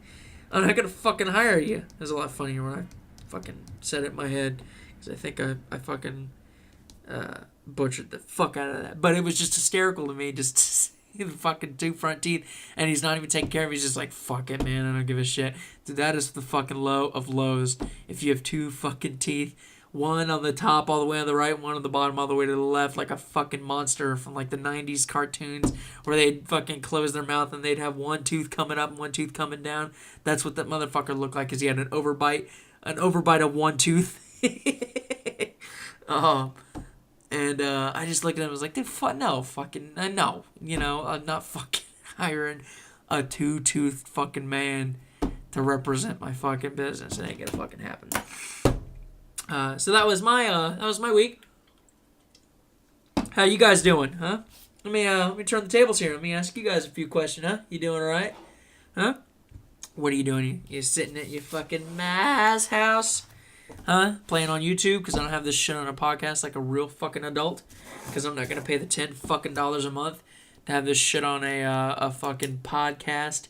[SPEAKER 1] I'm not going to fucking hire you. It was a lot funnier when I fucking said it in my head, because I think I fucking butchered the fuck out of that. But it was just hysterical to me, just to see the fucking 2 front teeth, and he's not even taking care of it. He's just like, fuck it, man, I don't give a shit. Dude, that is the fucking low of lows. If you have 2 fucking teeth, one on the top all the way on the right, one on the bottom all the way to the left, like a fucking monster from like the 90s cartoons where they'd fucking close their mouth and they'd have one tooth coming up and one tooth coming down. That's what that motherfucker looked like, because he had an overbite of one tooth. And I just looked at him and was like, dude, no, fucking, no. You know, I'm not fucking hiring a 2-toothed fucking man to represent my fucking business. It ain't gonna fucking happen. So that was my week. How you guys doing, huh? Let me turn the tables here. Let me ask you guys a few questions, huh? You doing all right? Huh? What are you doing? You sitting at your fucking ma's house? Huh? Playing on YouTube because I don't have this shit on a podcast like a real fucking adult. Because I'm not going to pay the $10 fucking a month to have this shit on a fucking podcast.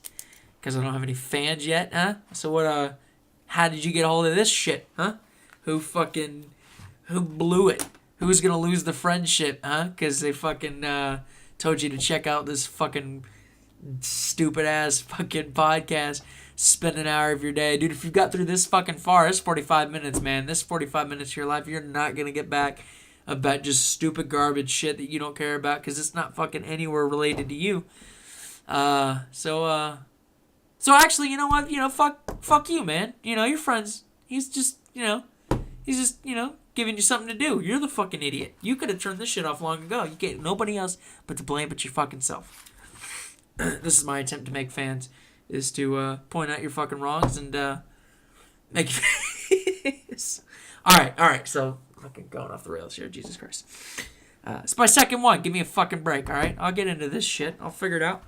[SPEAKER 1] Because I don't have any fans yet, huh? So what, how did you get a hold of this shit, huh? Who blew it? Who's going to lose the friendship, huh? Because they fucking told you to check out this fucking stupid ass fucking podcast. Spend an hour of your day. Dude, if you got through this fucking far, it's 45 minutes, man. This 45 minutes of your life, you're not going to get back about just stupid garbage shit that you don't care about because it's not fucking anywhere related to you. So actually, you know what? Fuck you, man. Your friend's, he's just giving you something to do. You're the fucking idiot. You could have turned this shit off long ago. You get nobody else but to blame but your fucking self. This is my attempt to make fans, is to point out your fucking wrongs and make face. All right. So fucking going off the rails here. Jesus Christ. It's my second one. Give me a fucking break. All right. I'll get into this shit. I'll figure it out.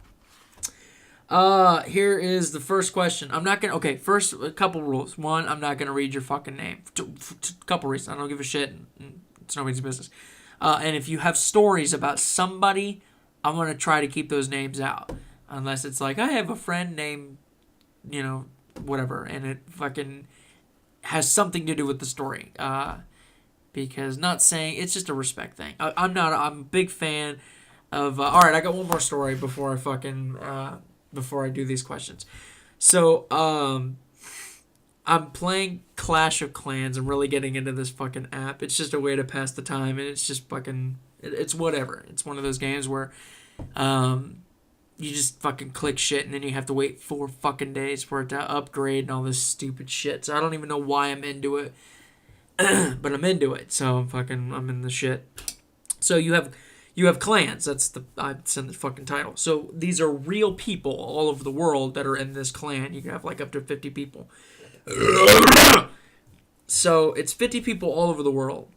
[SPEAKER 1] Here is the first question. I'm not gonna. Okay, first a couple rules. One, I'm not gonna read your fucking name. Couple reasons. I don't give a shit. It's nobody's business. And if you have stories about somebody, I'm gonna try to keep those names out, unless it's like I have a friend named, whatever, and it fucking has something to do with the story. Because not saying it's just a respect thing. I'm a big fan of. All right, I got one more story before I do these questions. So, I'm playing Clash of Clans. I'm really getting into this fucking app. It's just a way to pass the time, and it's just fucking, it's whatever. It's one of those games where, you just fucking click shit, and then you have to wait 4 fucking days for it to upgrade and all this stupid shit. So I don't even know why I'm into it, but I'm into it. So I'm in the shit. So you have clans. I send the fucking title. So these are real people all over the world that are in this clan. You can have like up to 50 people. So it's 50 people all over the world,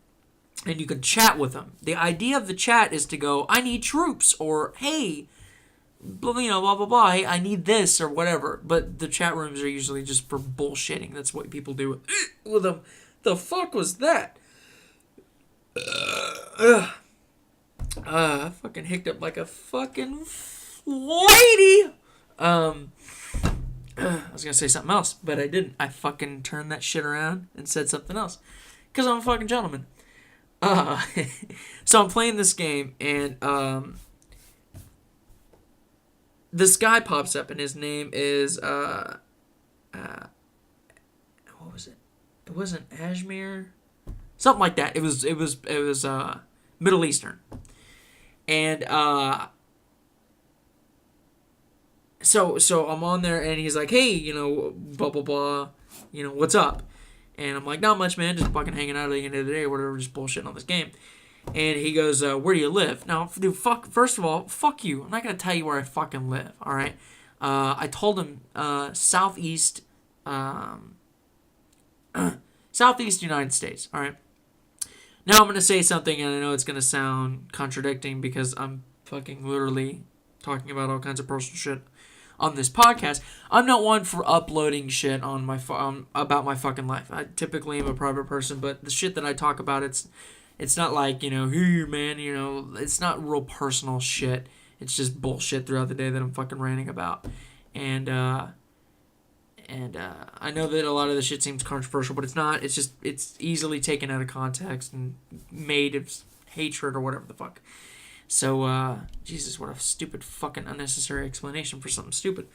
[SPEAKER 1] and you can chat with them. The idea of the chat is to go, I need troops, or hey, blah blah blah. Hey, I need this or whatever. But the chat rooms are usually just for bullshitting. That's what people do with them. The fuck was that? I fucking hicked up like a fucking lady. I was gonna say something else, but I didn't. I fucking turned that shit around and said something else. Because I'm a fucking gentleman. So I'm playing this game, and this guy pops up, and his name is what was it? It wasn't Ashmir, something like that. It was Middle Eastern, and so I'm on there, and he's like, hey, blah blah blah, what's up? And I'm like, not much, man, just fucking hanging out at the end of the day or whatever, just bullshitting on this game. And he goes, where do you live? Now, dude, first of all, fuck you. I'm not going to tell you where I fucking live, all right? I told him southeast United States, all right? Now I'm going to say something, and I know it's going to sound contradicting because I'm fucking literally talking about all kinds of personal shit on this podcast. I'm not one for uploading shit on my about my fucking life. I typically am a private person, but the shit that I talk about, it's not like, here, man, it's not real personal shit. It's just bullshit throughout the day that I'm fucking ranting about. And I know that a lot of the shit seems controversial, but it's not. It's just, it's easily taken out of context and made of hatred or whatever the fuck. So, Jesus, what a stupid fucking unnecessary explanation for something stupid.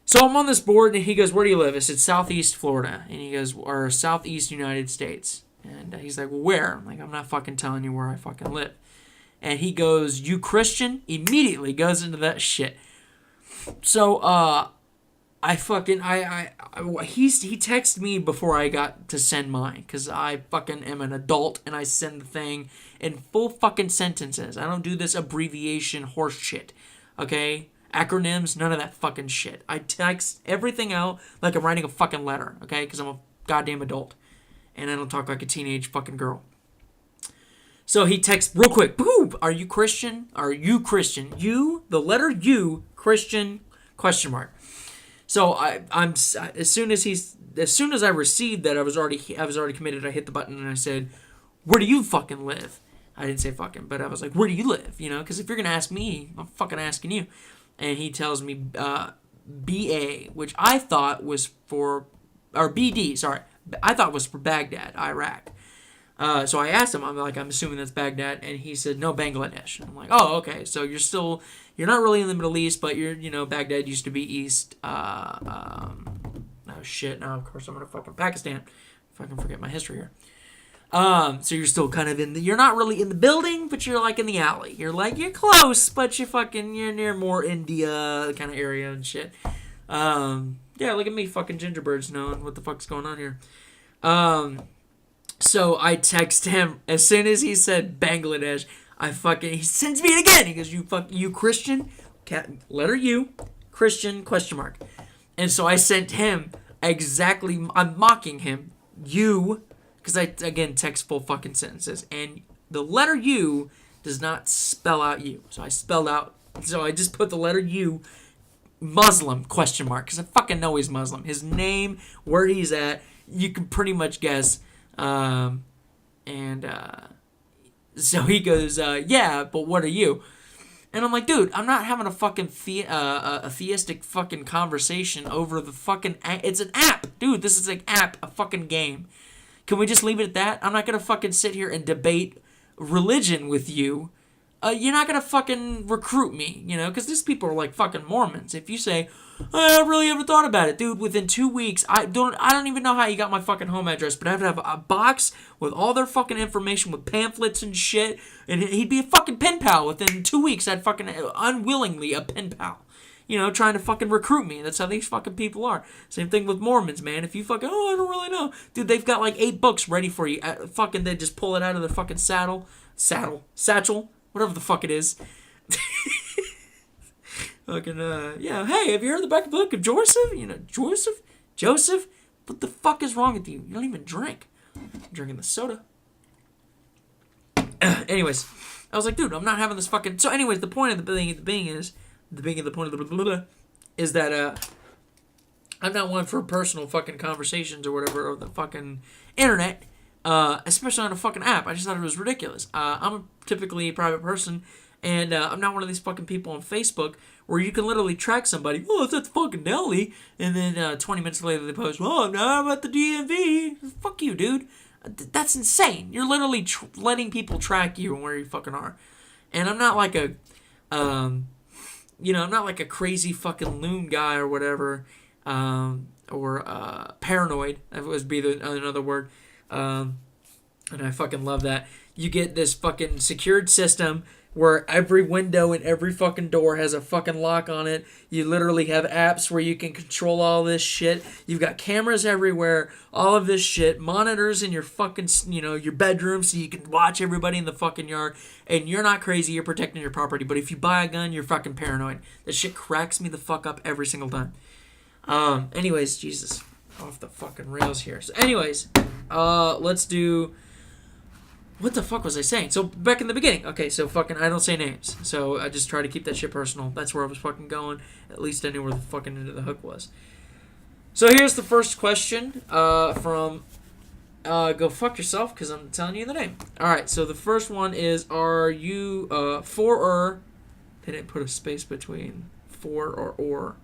[SPEAKER 1] So I'm on this board, and he goes, where do you live? I said, Southeast Florida. And he goes, or Southeast United States. And he's like, well, where? I'm like, I'm not fucking telling you where I fucking live. And he goes, you Christian? Immediately goes into that shit. So, he texted me before I got to send mine, because I fucking am an adult, and I send the thing in full fucking sentences. I don't do this abbreviation horse shit, okay? Acronyms, none of that fucking shit. I text everything out like I'm writing a fucking letter, okay? Because I'm a goddamn adult, and I don't talk like a teenage fucking girl. So he texts real quick, boom, are you Christian? Are you Christian? You, the letter U, Christian, question mark. So I'm as soon as I received that, I was already committed. I hit the button and I said, where do you fucking live? I didn't say fucking, but I was like, where do you live? Because if you're gonna ask me, I'm fucking asking you. And he tells me BA, which I thought was for, or BD, sorry, I thought was for Baghdad, Iraq. So I asked him, I'm like, I'm assuming that's Baghdad, and he said, no, Bangladesh. And I'm like, oh, okay, so you're not really in the Middle East, but Baghdad used to be East, oh shit, now of course I'm gonna fucking Pakistan, if I can forget my history here. So you're still kind of you're not really in the building, but you're like in the alley. You're close, but you're near more India kind of area and shit. Yeah, look at me, fucking gingerbreads knowing what the fuck's going on here. So I text him as soon as he said Bangladesh. He sends me it again. He goes, you Christian, letter U, Christian, question mark. And so I sent him exactly, I'm mocking him, you, because I, again, text full fucking sentences. And the letter U does not spell out you. So I just put the letter U, Muslim, question mark, because I fucking know he's Muslim. His name, where he's at, you can pretty much guess. So he goes, yeah, but what are you? And I'm like, dude, I'm not having a fucking a theistic fucking conversation over the fucking... It's an app. Dude, this is an app, a fucking game. Can we just leave it at that? I'm not going to fucking sit here and debate religion with you. You're not going to fucking recruit me, because these people are like fucking Mormons. If you say, I really haven't thought about it, dude, within 2 weeks, I don't even know how you got my fucking home address, but I have to have a box with all their fucking information with pamphlets and shit, and he'd be a fucking pen pal. Within 2 weeks, I'd fucking unwillingly a pen pal. Trying to fucking recruit me. That's how these fucking people are. Same thing with Mormons, man. If you fucking, I don't really know. Dude, they've got like 8 books ready for you. Fucking, they just pull it out of their fucking satchel, whatever the fuck it is. Fucking, yeah, hey, have you heard the book of Joseph? Joseph? What the fuck is wrong with you? You don't even drink. I'm drinking the soda. Anyways, I was like, dude, I'm not having this fucking... So anyways, the point of the thing is that, I'm not one for personal fucking conversations or whatever over the fucking internet, especially on a fucking app. I just thought it was ridiculous. I'm typically a private person, and I'm not one of these fucking people on Facebook where you can literally track somebody. Oh, it's at the fucking deli, and then 20 minutes later they post, oh, no, I'm at the DMV. Fuck you, dude. That's insane. You're literally letting people track you and where you fucking are. And I'm not like I'm not like a crazy fucking loon guy or whatever, or paranoid. That would be another word. And I fucking love that. You get this fucking secured system where every window and every fucking door has a fucking lock on it. You literally have apps where you can control all this shit. You've got cameras everywhere, all of this shit, monitors in your fucking, your bedroom so you can watch everybody in the fucking yard. And you're not crazy, you're protecting your property. But if you buy a gun, you're fucking paranoid. That shit cracks me the fuck up every single time. Anyways, Jesus, off the fucking rails here. So anyways, let's do... What the fuck was I saying? So, back in the beginning. Okay, so fucking, I don't say names. So, I just try to keep that shit personal. That's where I was fucking going. At least I knew where the fucking end of the hook was. So, here's the first question from Go Fuck Yourself, because I'm telling you the name. Alright, so the first one is, are you for or... They didn't put a space between for or.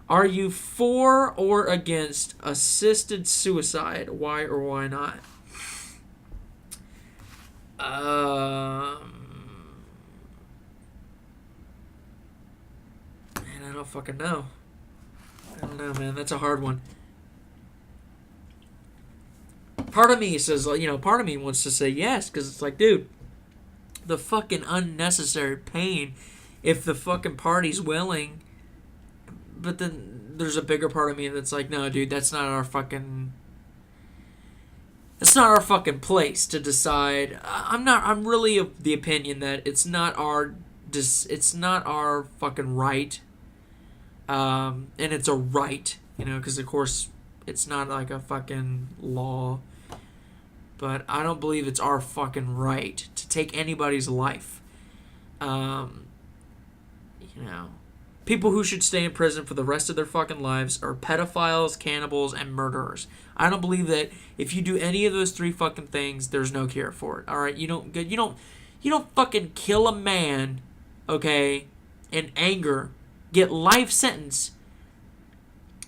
[SPEAKER 1] Are you for or against assisted suicide? Why or why not? Man, I don't fucking know. I don't know, man. That's a hard one. Part of me says, part of me wants to say yes, because it's like, dude, the fucking unnecessary pain if the fucking party's willing. But then there's a bigger part of me that's like, no, dude, that's not our fucking place to decide. I'm really of the opinion that it's not our fucking right. And it's a right, because of course it's not like a fucking law. But I don't believe it's our fucking right to take anybody's life. People who should stay in prison for the rest of their fucking lives are pedophiles, cannibals, and murderers. I don't believe that if you do any of those 3 fucking things, there's no cure for it. All right, you don't fucking kill a man, okay, in anger, get life sentence,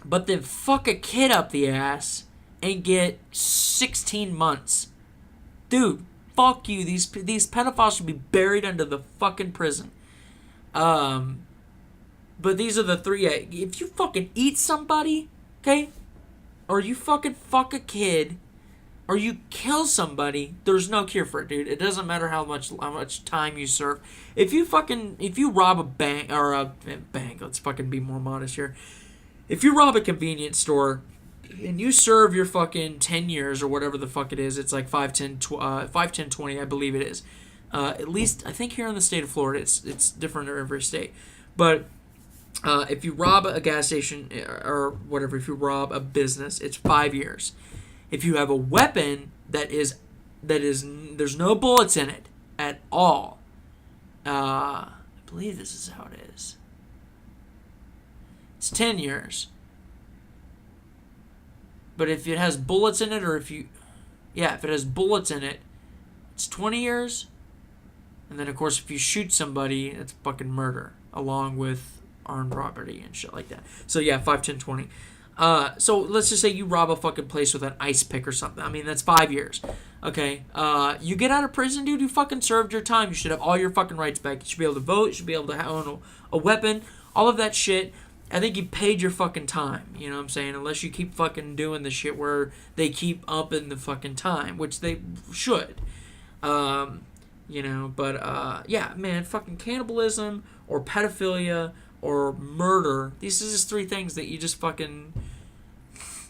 [SPEAKER 1] but then fuck a kid up the ass and get 16 months. Dude, fuck you. These pedophiles should be buried under the fucking prison. But these are the three. If you fucking eat somebody, okay, or you fucking fuck a kid, or you kill somebody, there's no cure for it, dude. It doesn't matter how much time you serve. If you rob a bank or a bank, let's fucking be more modest here. If you rob a convenience store and you serve your fucking 10 years or whatever the fuck it is, it's like 5, 10, 20, I believe it is. At least, I think here in the state of Florida, it's different in every state. But if you rob a gas station or whatever, if you rob a business, it's 5 years. If you have a weapon that is there's no bullets in it at all, I believe this is how it is. It's 10 years. But if it has bullets in it, or if it has bullets in it, it's 20 years. And then, of course, if you shoot somebody, it's fucking murder, along with armed robbery and shit like that. So, yeah, 5, 10, 20. So, let's just say you rob a fucking place with an ice pick or something. I mean, that's 5 years. Okay? You get out of prison, dude, you fucking served your time. You should have all your fucking rights back. You should be able to vote. You should be able to own a weapon. All of that shit. I think you paid your fucking time, you know what I'm saying? Unless you keep fucking doing the shit where they keep upping the fucking time, which they should. Yeah, man, fucking cannibalism or pedophilia or murder, these are just three things that you just fucking,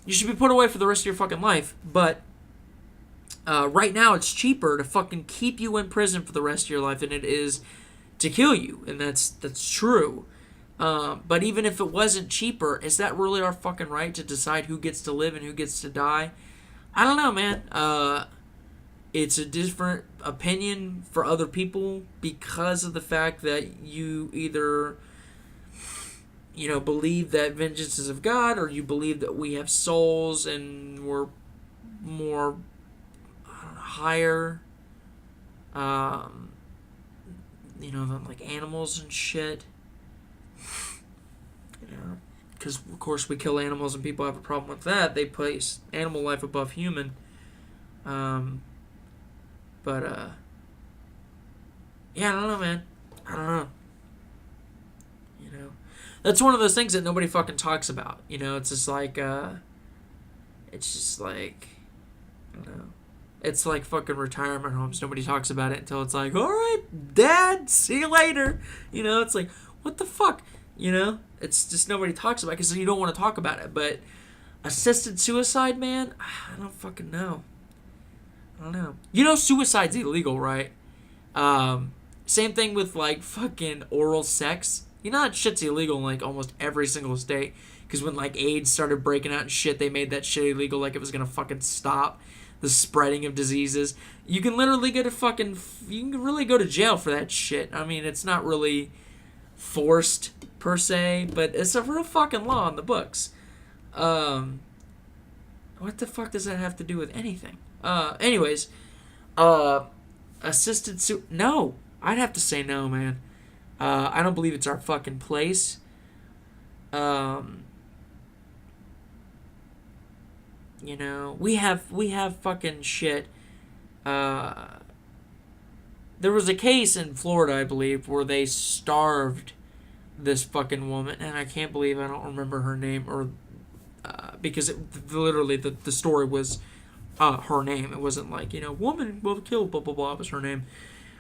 [SPEAKER 1] you should be put away for the rest of your fucking life. But right now it's cheaper to fucking keep you in prison for the rest of your life than it is to kill you, and that's true. But even if it wasn't cheaper, is that really our fucking right to decide who gets to live and who gets to die? I don't know, man. It's a different opinion for other people because of the fact that you either, believe that vengeance is of God, or you believe that we have souls and we're more higher, than like animals and shit. Because, of course, we kill animals and people have a problem with that. They place animal life above human. Yeah, I don't know, man. I don't know. That's one of those things that nobody fucking talks about. It's just like, I don't know. It's like fucking retirement homes. Nobody talks about it until it's like, all right, Dad, see you later. It's like, what the fuck? It's just nobody talks about it because you don't want to talk about it. But assisted suicide, man, I don't fucking know. I don't know. Suicide's illegal, right? Same thing with, like, fucking oral sex. That shit's illegal in, like, almost every single state. Because when, like, AIDS started breaking out and shit, they made that shit illegal like it was going to fucking stop the spreading of diseases. You can literally you can really go to jail for that shit. I mean, it's not really forced per se, but it's a real fucking law in the books. What the fuck does that have to do with anything? Anyways, assisted no, I'd have to say no, man. I don't believe it's our fucking place. We have fucking shit. There was a case in Florida, I believe, where they starved this fucking woman, and I can't believe I don't remember her name, or because literally the story was her name. It wasn't like, woman will kill, blah, blah, blah. It was her name.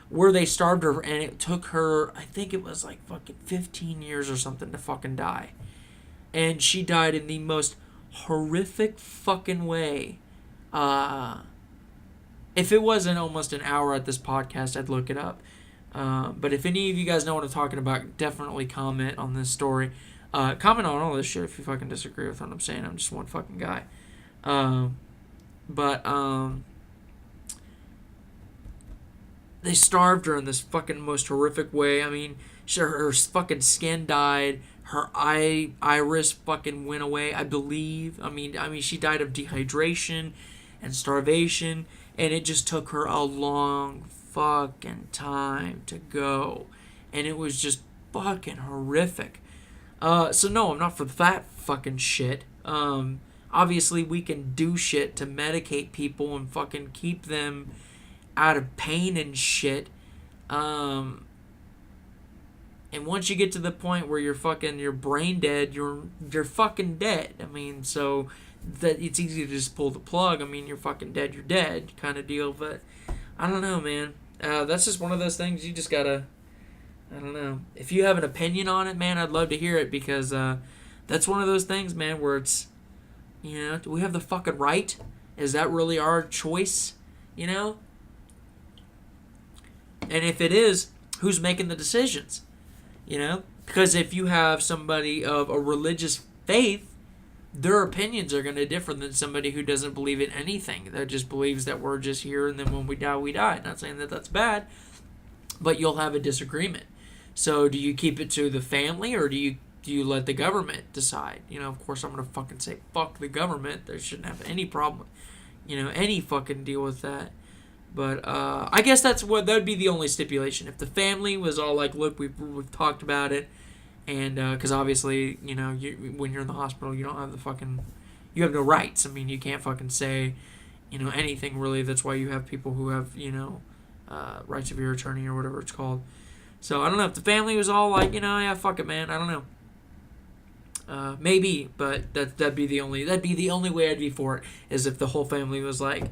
[SPEAKER 1] Where they starved her, and it took her, I think it was like fucking 15 years or something to fucking die. And she died in the most horrific fucking way. If it wasn't almost an hour at this podcast, I'd look it up. But if any of you guys know what I'm talking about, definitely comment on this story. Comment on all this shit if you fucking disagree with what I'm saying. I'm just one fucking guy. They starved her in this fucking most horrific way. I mean, her fucking skin died. Her iris fucking went away, I believe. I mean, she died of dehydration and starvation, and it just took her a long fucking time to go, and it was just fucking horrific. So no, I'm not for that fucking shit. Obviously we can do shit to medicate people and fucking keep them out of pain and shit. And once you get to the point where you're brain dead, you're fucking dead. I mean, so that it's easy to just pull the plug. I mean, you're fucking dead, you're dead kind of deal. But I don't know, man. That's just one of those things you just gotta, I don't know. If you have an opinion on it, man, I'd love to hear it, because that's one of those things, man, where it's, do we have the fucking right? Is that really our choice? And if it is, who's making the decisions? Because if you have somebody of a religious faith, their opinions are going to differ than somebody who doesn't believe in anything, that just believes that we're just here and then when we die, we die. Not saying that that's bad, but you'll have a disagreement. So do you keep it to the family, or do you let the government decide? Of course I'm going to fucking say fuck the government. They shouldn't have any problem, any fucking deal with that. But I guess that'd be the only stipulation. If the family was all like, look, we've talked about it, and because obviously, when you're in the hospital, you don't have you have no rights. I mean, you can't fucking say, anything really. That's why you have people who have, rights of your attorney or whatever it's called. So I don't know if the family was all like, yeah, fuck it, man. I don't know. Maybe, but that'd be the only way I'd be for it, is if the whole family was like.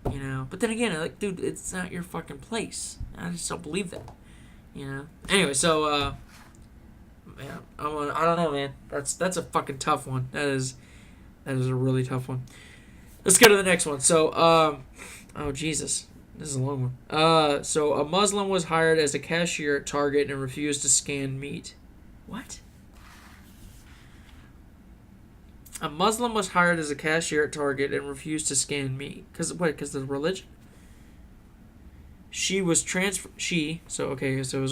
[SPEAKER 1] But then again, like, dude, it's not your fucking place. I just don't believe that. Anyway, so man, I don't know, man. That's a fucking tough one. That is a really tough one. Let's go to the next one. So oh Jesus, this is a long one. So a Muslim was hired as a cashier at Target and refused to scan meat. What? A Muslim was hired as a cashier at Target and refused to scan meat. Because of the religion? So it was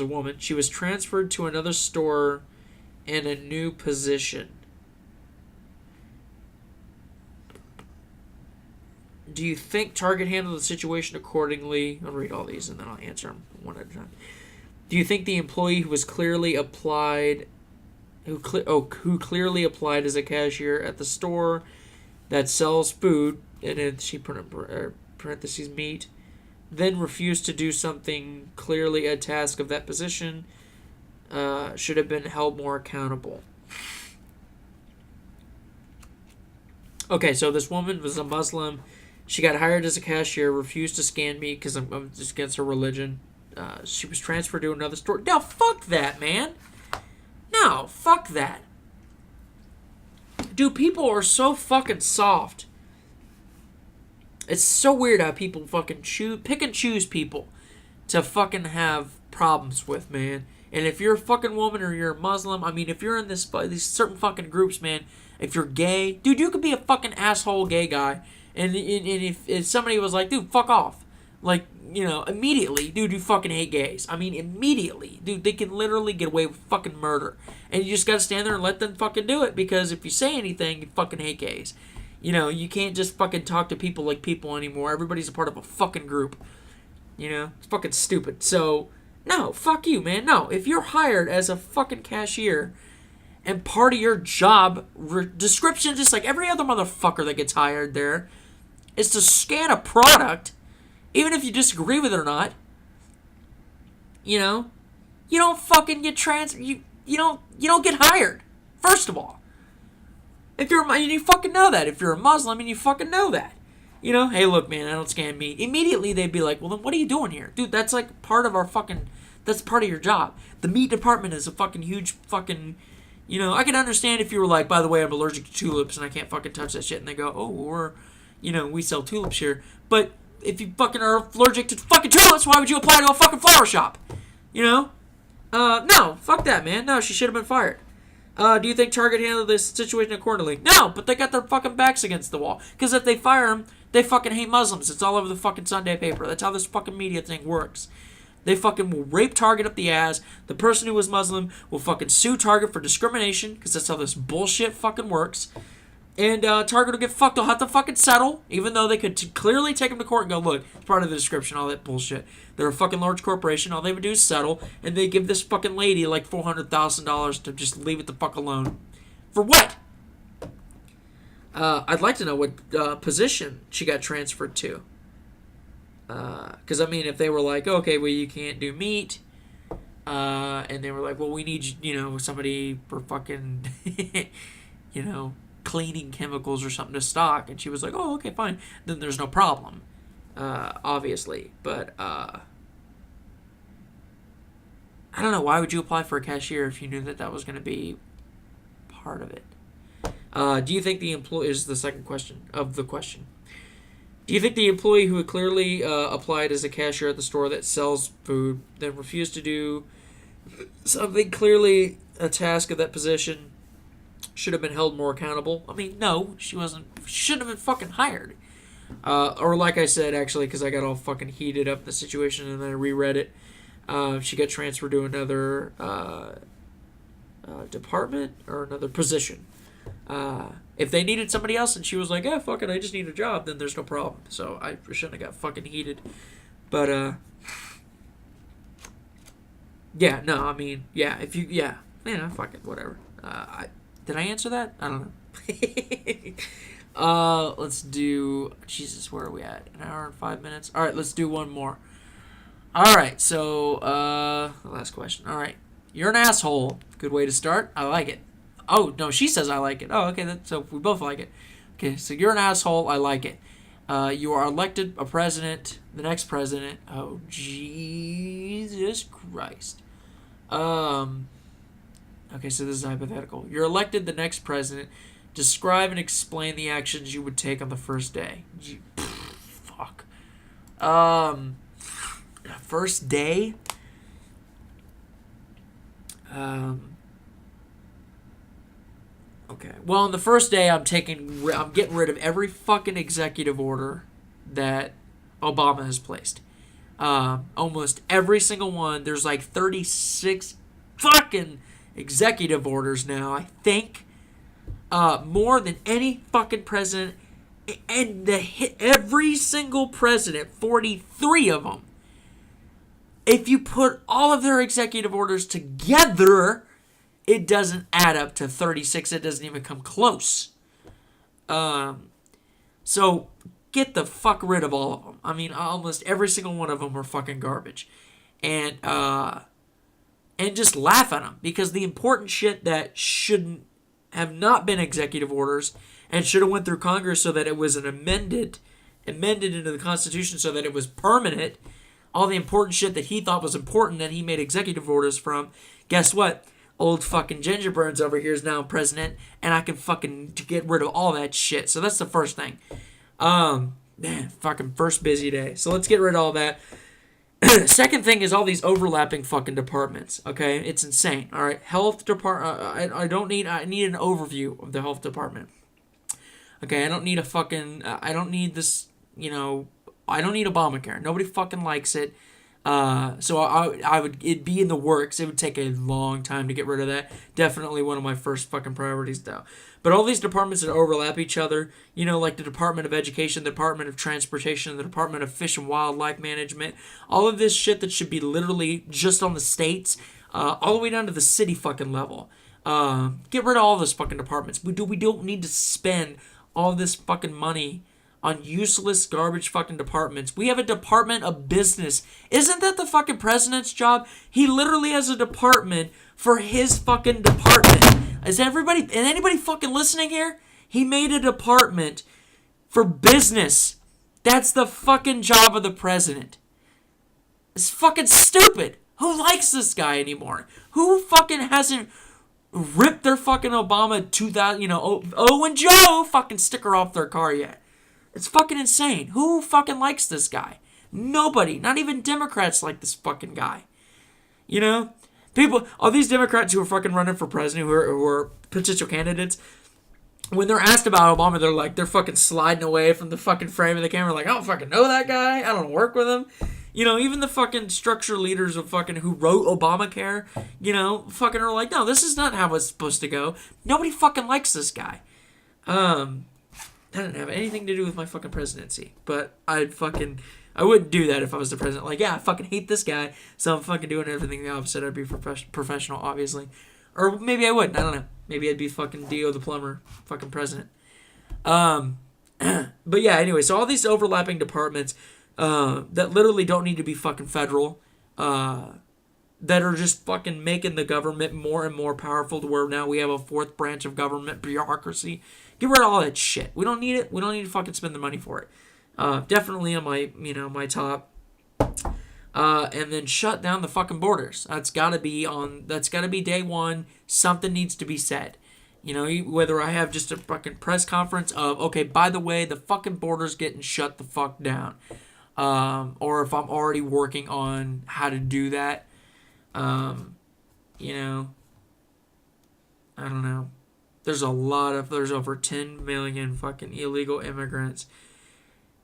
[SPEAKER 1] a woman. She was transferred to another store in a new position. Do you think Target handled the situation accordingly? I'll read all these and then I'll answer them one at a time. Do you think the employee who clearly applied as a cashier at the store that sells food, and then she parentheses meat, then refused to do something clearly a task of that position, should have been held more accountable? Okay, so this woman was a Muslim. She got hired as a cashier, refused to scan meat because I'm just against her religion. She was transferred to another store. Now, fuck that, man. No, fuck that. Dude, people are so fucking soft. It's so weird how people fucking pick and choose people to fucking have problems with, man. And if you're a fucking woman or you're a Muslim, I mean, if you're in these certain fucking groups, man, if you're gay, dude, you could be a fucking asshole gay guy. And if somebody was like, dude, fuck off. Like, immediately, dude, you fucking hate gays. I mean, immediately. Dude, they can literally get away with fucking murder. And you just gotta stand there and let them fucking do it, because if you say anything, you fucking hate gays. You can't just fucking talk to people like people anymore. Everybody's a part of a fucking group. It's fucking stupid. So, no, fuck you, man. No, if you're hired as a fucking cashier and part of your job description, just like every other motherfucker that gets hired there, is to scan a product, even if you disagree with it or not, you don't fucking get you don't get hired. First of all, if you're you fucking know that. If you're a Muslim and you fucking know that, hey, look, man, I don't scan meat. Immediately they'd be like, well, then what are you doing here, dude? That's like part of our fucking. That's part of your job. The meat department is a fucking huge fucking. I can understand if you were like, by the way, I'm allergic to tulips and I can't fucking touch that shit, and they go, oh, we're, we sell tulips here, but. If you fucking are allergic to fucking tulips, why would you apply to a fucking flower shop? No, fuck that, man. No, she should have been fired. Do you think Target handled this situation accordingly? No, but they got their fucking backs against the wall. Because if they fire them, they fucking hate Muslims. It's all over the fucking Sunday paper. That's how this fucking media thing works. They fucking will rape Target up the ass. The person who was Muslim will fucking sue Target for discrimination, because that's how this bullshit fucking works. And Target will get fucked. They'll have to fucking settle, even though they could clearly take them to court and go, look, it's part of the description, all that bullshit. They're a fucking large corporation. All they would do is settle, and they give this fucking lady like $400,000 to just leave it the fuck alone. For what? I'd like to know what position she got transferred to. Because, I mean, if they were like, okay, well, you can't do meat, and they were like, well, we need, somebody for fucking, cleaning chemicals or something to stock, and she was like, oh, okay, fine, then there's no problem, obviously. But, I don't know, why would you apply for a cashier if you knew that was going to be part of it? Do you think the employee is the second question of the question? Do you think the employee who had clearly applied as a cashier at the store that sells food, then refused to do something clearly a task of that position, should have been held more accountable? I mean, no, she shouldn't have been fucking hired. Or like I said, actually, because I got all fucking heated up in the situation and then I reread it. She got transferred to another department or another position. If they needed somebody else and she was like, yeah, fuck it, I just need a job, then there's no problem. So I shouldn't have got fucking heated. But, yeah, no, I mean, yeah, if you, yeah, fuck it, whatever. Did I answer that? I don't know. Let's do, Jesus, where are we at? An hour and 5 minutes? All right, let's do one more. All right, so, last question. All right, you're an asshole. Good way to start. I like it. Oh, no, she says I like it. Oh, okay, so we both like it. Okay, so you're an asshole. I like it. You are elected a president, the next president. Oh, Jesus Christ. Okay, so this is hypothetical. You're elected the next president. Describe and explain the actions you would take on the first day. Fuck. First day? Okay. Well, on the first day, I'm getting rid of every fucking executive order that Obama has placed. Almost every single one. There's like 36 fucking executive orders now, I think. More than any fucking president. And every single president, 43 of them. If you put all of their executive orders together, it doesn't add up to 36. It doesn't even come close. So get the fuck rid of all of them. I mean, almost every single one of them are fucking garbage. And just laugh at them. Because the important shit that shouldn't have not been executive orders and should have went through Congress so that it was amended into the Constitution so that it was permanent, all the important shit that he thought was important that he made executive orders from, guess what? Old fucking Gingerburns over here is now president, and I can fucking get rid of all that shit. So that's the first thing. Man, fucking first busy day. So let's get rid of all that. Second thing is all these overlapping fucking departments. Okay, it's insane. All right, health department. I need an overview of the health department. Okay, I don't need I don't need this. I don't need Obamacare. Nobody fucking likes it. So it'd be in the works. It would take a long time to get rid of that. Definitely one of my first fucking priorities, though. But all these departments that overlap each other, like the Department of Education, the Department of Transportation, the Department of Fish and Wildlife Management, all of this shit that should be literally just on the states, all the way down to the city fucking level. Get rid of all those fucking departments. We don't need to spend all this fucking money on useless garbage fucking departments. We have a Department of Business. Isn't that the fucking president's job? He literally has a department for his fucking department. Is anybody fucking listening here? He made a department for business. That's the fucking job of the president. It's fucking stupid. Who likes this guy anymore? Who fucking hasn't ripped their fucking Obama 2000, and Joe fucking sticker off their car yet? It's fucking insane. Who fucking likes this guy? Nobody. Not even Democrats like this fucking guy. People, all these Democrats who are fucking running for president, who are potential candidates, when they're asked about Obama, they're fucking sliding away from the fucking frame of the camera like, I don't fucking know that guy. I don't work with him. Even the fucking structure leaders of fucking who wrote Obamacare, fucking are like, no, this is not how it's supposed to go. Nobody fucking likes this guy. That didn't have anything to do with my fucking presidency. But I wouldn't do that if I was the president. Like, yeah, I fucking hate this guy, so I'm fucking doing everything the opposite. I'd be professional, obviously. Or maybe I wouldn't. I don't know. Maybe I'd be fucking Dio the plumber, fucking president. But yeah, anyway, so all these overlapping departments, that literally don't need to be fucking federal, that are just fucking making the government more and more powerful to where now we have a fourth branch of government bureaucracy. Get rid of all that shit. We don't need it. We don't need to fucking spend the money for it. Definitely on my, my top. And then shut down the fucking borders. That's gotta be day one. Something needs to be said. Whether I have just a fucking press conference of, okay, by the way, the fucking border's getting shut the fuck down. Or if I'm already working on how to do that. I don't know. There's over 10 million fucking illegal immigrants.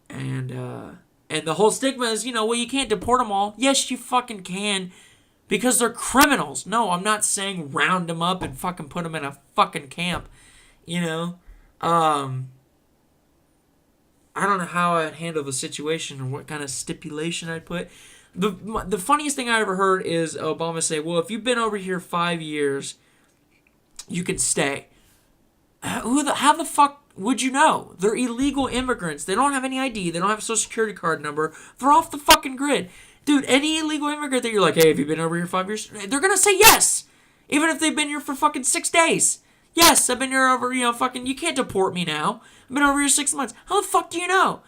[SPEAKER 1] And the whole stigma is, well, you can't deport them all. Yes, you fucking can. Because they're criminals. No, I'm not saying round them up and fucking put them in a fucking camp. I don't know how I'd handle the situation or what kind of stipulation I'd put. The funniest thing I ever heard is Obama say, well, if you've been over here 5 years, you can stay. How the fuck would you know? They're illegal immigrants. They don't have any ID. They don't have a social security card number. They're off the fucking grid. Dude, any illegal immigrant that you're like, hey, have you been over here 5 years? They're going to say yes. Even if they've been here for fucking 6 days. Yes, I've been here over, fucking, you can't deport me now. I've been over here 6 months. How the fuck do you know?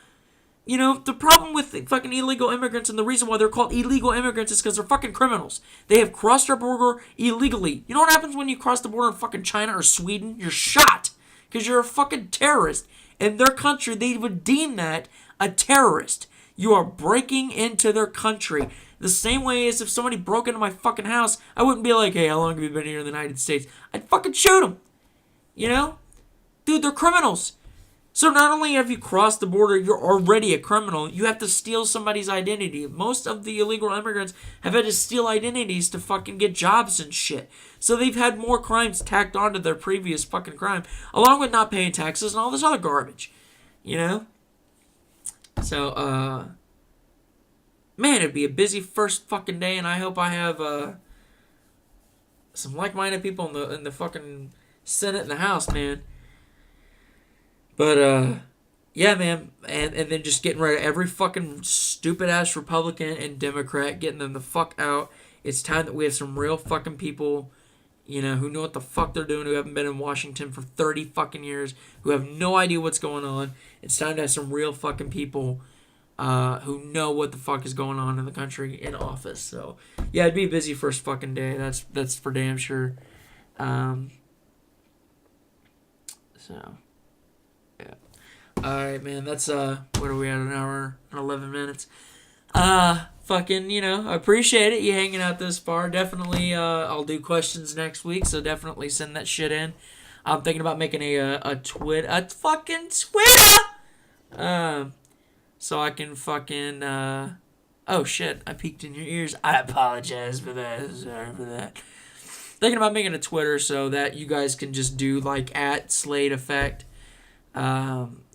[SPEAKER 1] The problem with fucking illegal immigrants and the reason why they're called illegal immigrants is because they're fucking criminals. They have crossed our border illegally. You know what happens when you cross the border in fucking China or Sweden? You're shot because you're a fucking terrorist. In their country, they would deem that a terrorist. You are breaking into their country. The same way as if somebody broke into my fucking house, I wouldn't be like, hey, how long have you been here in the United States? I'd fucking shoot them. Dude, they're criminals. So not only have you crossed the border, you're already a criminal, you have to steal somebody's identity. Most of the illegal immigrants have had to steal identities to fucking get jobs and shit. So they've had more crimes tacked onto their previous fucking crime, along with not paying taxes and all this other garbage. So, man, it'd be a busy first fucking day, and I hope I have some like-minded people in the fucking Senate and the House, man. But, yeah, man, and then just getting rid of every fucking stupid-ass Republican and Democrat, getting them the fuck out. It's time that we have some real fucking people, who know what the fuck they're doing, who haven't been in Washington for 30 fucking years, who have no idea what's going on. It's time to have some real fucking people who know what the fuck is going on in the country in office. So, yeah, it'd be a busy first fucking day. That's for damn sure. So... Alright, man, that's, what are we at, an hour and 11 minutes? Fucking, I appreciate it, you hanging out this far. Definitely, I'll do questions next week, so definitely send that shit in. I'm thinking about making a fucking Twitter! So I can fucking, oh shit, I peeked in your ears. I apologize for that, sorry for that. Thinking about making a Twitter so that you guys can just do, like, at SlaydeEffect.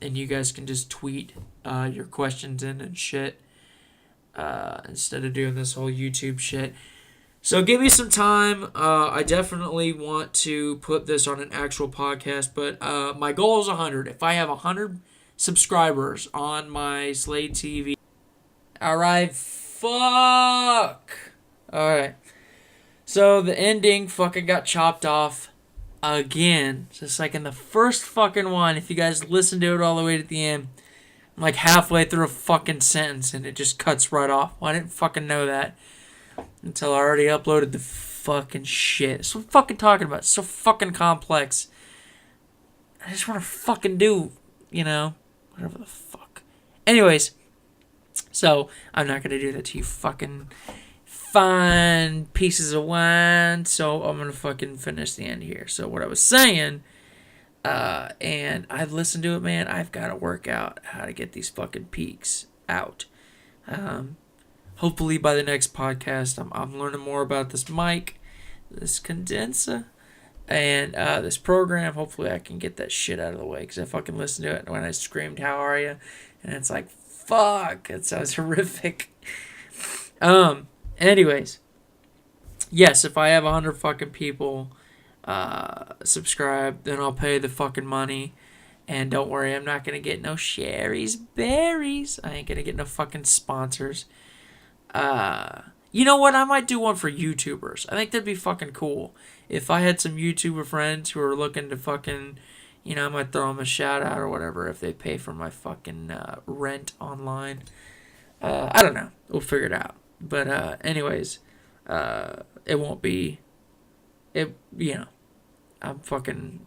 [SPEAKER 1] And you guys can just tweet your questions in and shit instead of doing this whole YouTube shit. So give me some time. I definitely want to put this on an actual podcast, but my goal is 100. If I have 100 subscribers on my SlaydeTV. Alright, fuck. Alright. So the ending fucking got chopped off. Again, just like in the first fucking one, if you guys listen to it all the way to the end, I'm like halfway through a fucking sentence and it just cuts right off. Well, I didn't fucking know that until I already uploaded the fucking shit. It's what I'm fucking talking about. It's so fucking complex. I just want to fucking do, whatever the fuck. Anyways, so I'm not going to do that to you fucking fine pieces of wine, so I'm gonna fucking finish the end here. So what I was saying, and I've listened to it, man, I've got to work out how to get these fucking peaks out. Hopefully by the next podcast, I'm learning more about this mic, this condenser, and this program. Hopefully I can get that shit out of the way, because I fucking listened to it when I screamed, how are you? And it's like, fuck, it sounds horrific. Anyways, yes, if I have 100 fucking people subscribe, then I'll pay the fucking money, And don't worry, I'm not gonna get no Sherry's Berries. I ain't gonna get no fucking sponsors. You know what? I might do one for YouTubers. I think that'd be fucking cool. If I had some YouTuber friends who are looking to fucking, I might throw them a shout out or whatever if they pay for my fucking rent online. I don't know. We'll figure it out. But anyways, it won't be. It I'm fucking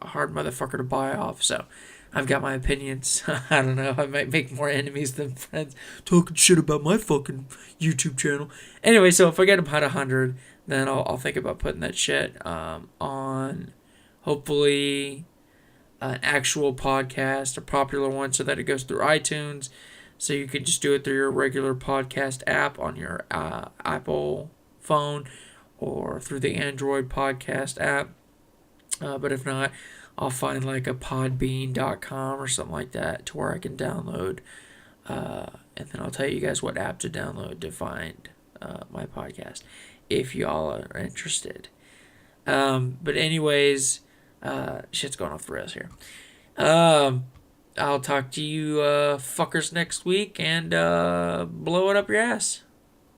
[SPEAKER 1] a hard motherfucker to buy off. So I've got my opinions. I don't know. I might make more enemies than friends talking shit about my fucking YouTube channel. Anyway, so if I get about 100, then I'll think about putting that shit on, hopefully, an actual podcast, a popular one, so that it goes through iTunes. So you can just do it through your regular podcast app on your Apple phone or through the Android podcast app. But if not, I'll find like a podbean.com or something like that to where I can download. And then I'll tell you guys what app to download to find my podcast if y'all are interested. But anyways, shit's going off the rails here. I'll talk to you fuckers next week and blow it up your ass.